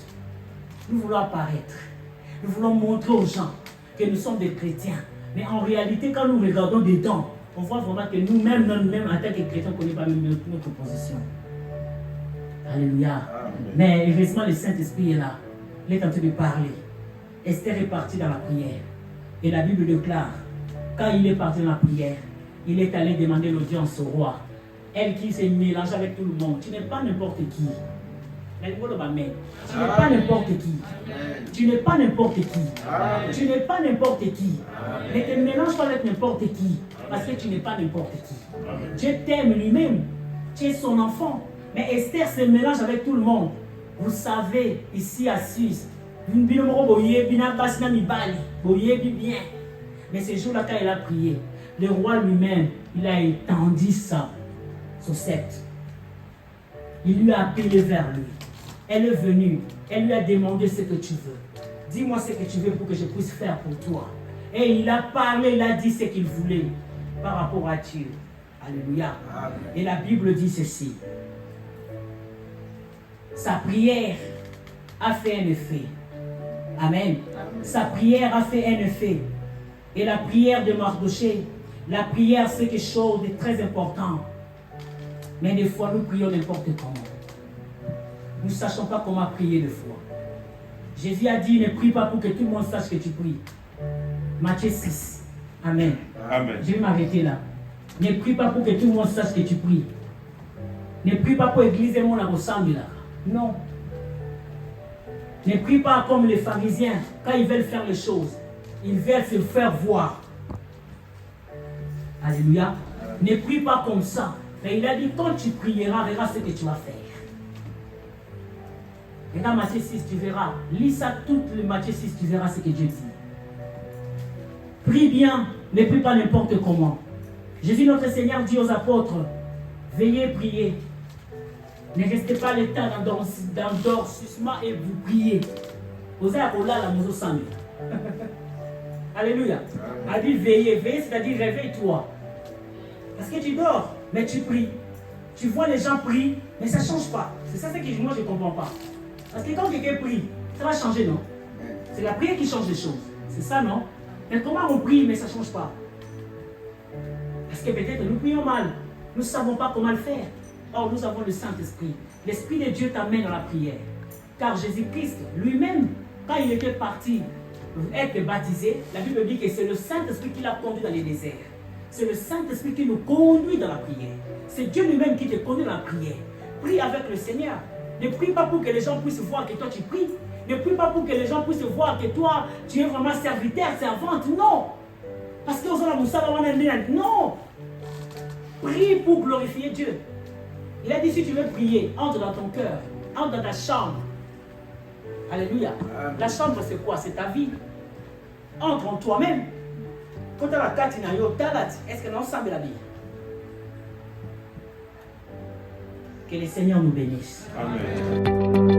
Nous voulons apparaître. Nous voulons montrer aux gens que nous sommes des chrétiens. Mais en réalité, quand nous regardons dedans, on voit vraiment que nous-mêmes, en tant que chrétiens, on ne connaît pas même notre position. Alléluia. Amen. Mais heureusement, le Saint-Esprit est là. Il est en train de parler. Esther est partie dans la prière. Et la Bible déclare, quand il est parti dans la prière, il est allé demander l'audience au roi. Elle qui s'est mélangée avec tout le monde. Tu n'es pas n'importe qui. Tu n'es pas n'importe qui. Tu n'es pas n'importe qui. Tu n'es pas n'importe qui. Ne te mélange pas avec n'importe qui. Parce que tu n'es pas n'importe qui. Dieu t'aime lui-même. Tu es son enfant. Mais Esther se mélange avec tout le monde. Vous savez, ici à Suisse, mais ce jour-là, quand il a prié, le roi lui-même, il a étendu son sceptre. Il lui a appelé vers lui. Elle est venue. Elle lui a demandé ce que tu veux. Dis-moi ce que tu veux pour que je puisse faire pour toi. Et il a parlé, il a dit ce qu'il voulait par rapport à Dieu. Alléluia. Amen. Et la Bible dit ceci. Sa prière a fait un effet. Amen. Amen. Sa prière a fait un effet. Et la prière de Mardochée, la prière c'est quelque chose de très important. Mais des fois nous prions n'importe comment. Nous ne sachons pas comment prier des fois. Jésus a dit, ne prie pas pour que tout le monde sache que tu pries. Matthieu 6. Amen. Amen. Je vais m'arrêter là. Ne prie pas pour que tout le monde sache que tu pries. Ne prie pas pour l'église et mon ressemble là. Non. Ne prie pas comme les pharisiens. Quand ils veulent faire les choses, ils veulent se faire voir. Alléluia. Ne prie pas comme ça. Mais il a dit, quand tu prieras, regarde ce que tu vas faire. Regarde Matthieu 6, tu verras. Lis ça tout le Matthieu 6, tu verras ce que Dieu dit. Prie bien, ne prie pas n'importe comment. Jésus notre Seigneur dit aux apôtres, veillez, priez. Ne restez pas le temps dans l'endormissement et vous priez. Vous avez la maison sang. Alléluia. A dit veillez, veillez, c'est-à-dire réveille-toi. Parce que tu dors, mais tu pries. Tu vois les gens prient, mais ça ne change pas. C'est ça que moi je ne comprends pas. Parce que quand quelqu'un prie, ça va changer, non? C'est la prière qui change les choses. C'est ça, non? Mais comment on prie, mais ça ne change pas? Parce que peut-être nous prions mal. Nous ne savons pas comment le faire. Or, nous avons le Saint-Esprit. L'Esprit de Dieu t'amène dans la prière. Car Jésus-Christ, lui-même, quand il était parti être baptisé, la Bible dit que c'est le Saint-Esprit qui l'a conduit dans les déserts. C'est le Saint-Esprit qui nous conduit dans la prière. C'est Dieu lui-même qui te conduit dans la prière. Prie avec le Seigneur. Ne prie pas pour que les gens puissent voir que toi tu pries. Ne prie pas pour que les gens puissent voir que toi tu es vraiment serviteur, servante. Non. Parce que non. Prie pour glorifier Dieu. Il a dit si tu veux prier, entre dans ton cœur, entre dans ta chambre. Alléluia. La chambre c'est quoi? C'est ta vie. Entre en toi-même. Quand tu as la carte, est-ce que l'ensemble la vie? Que le Seigneur nous bénisse. Amen.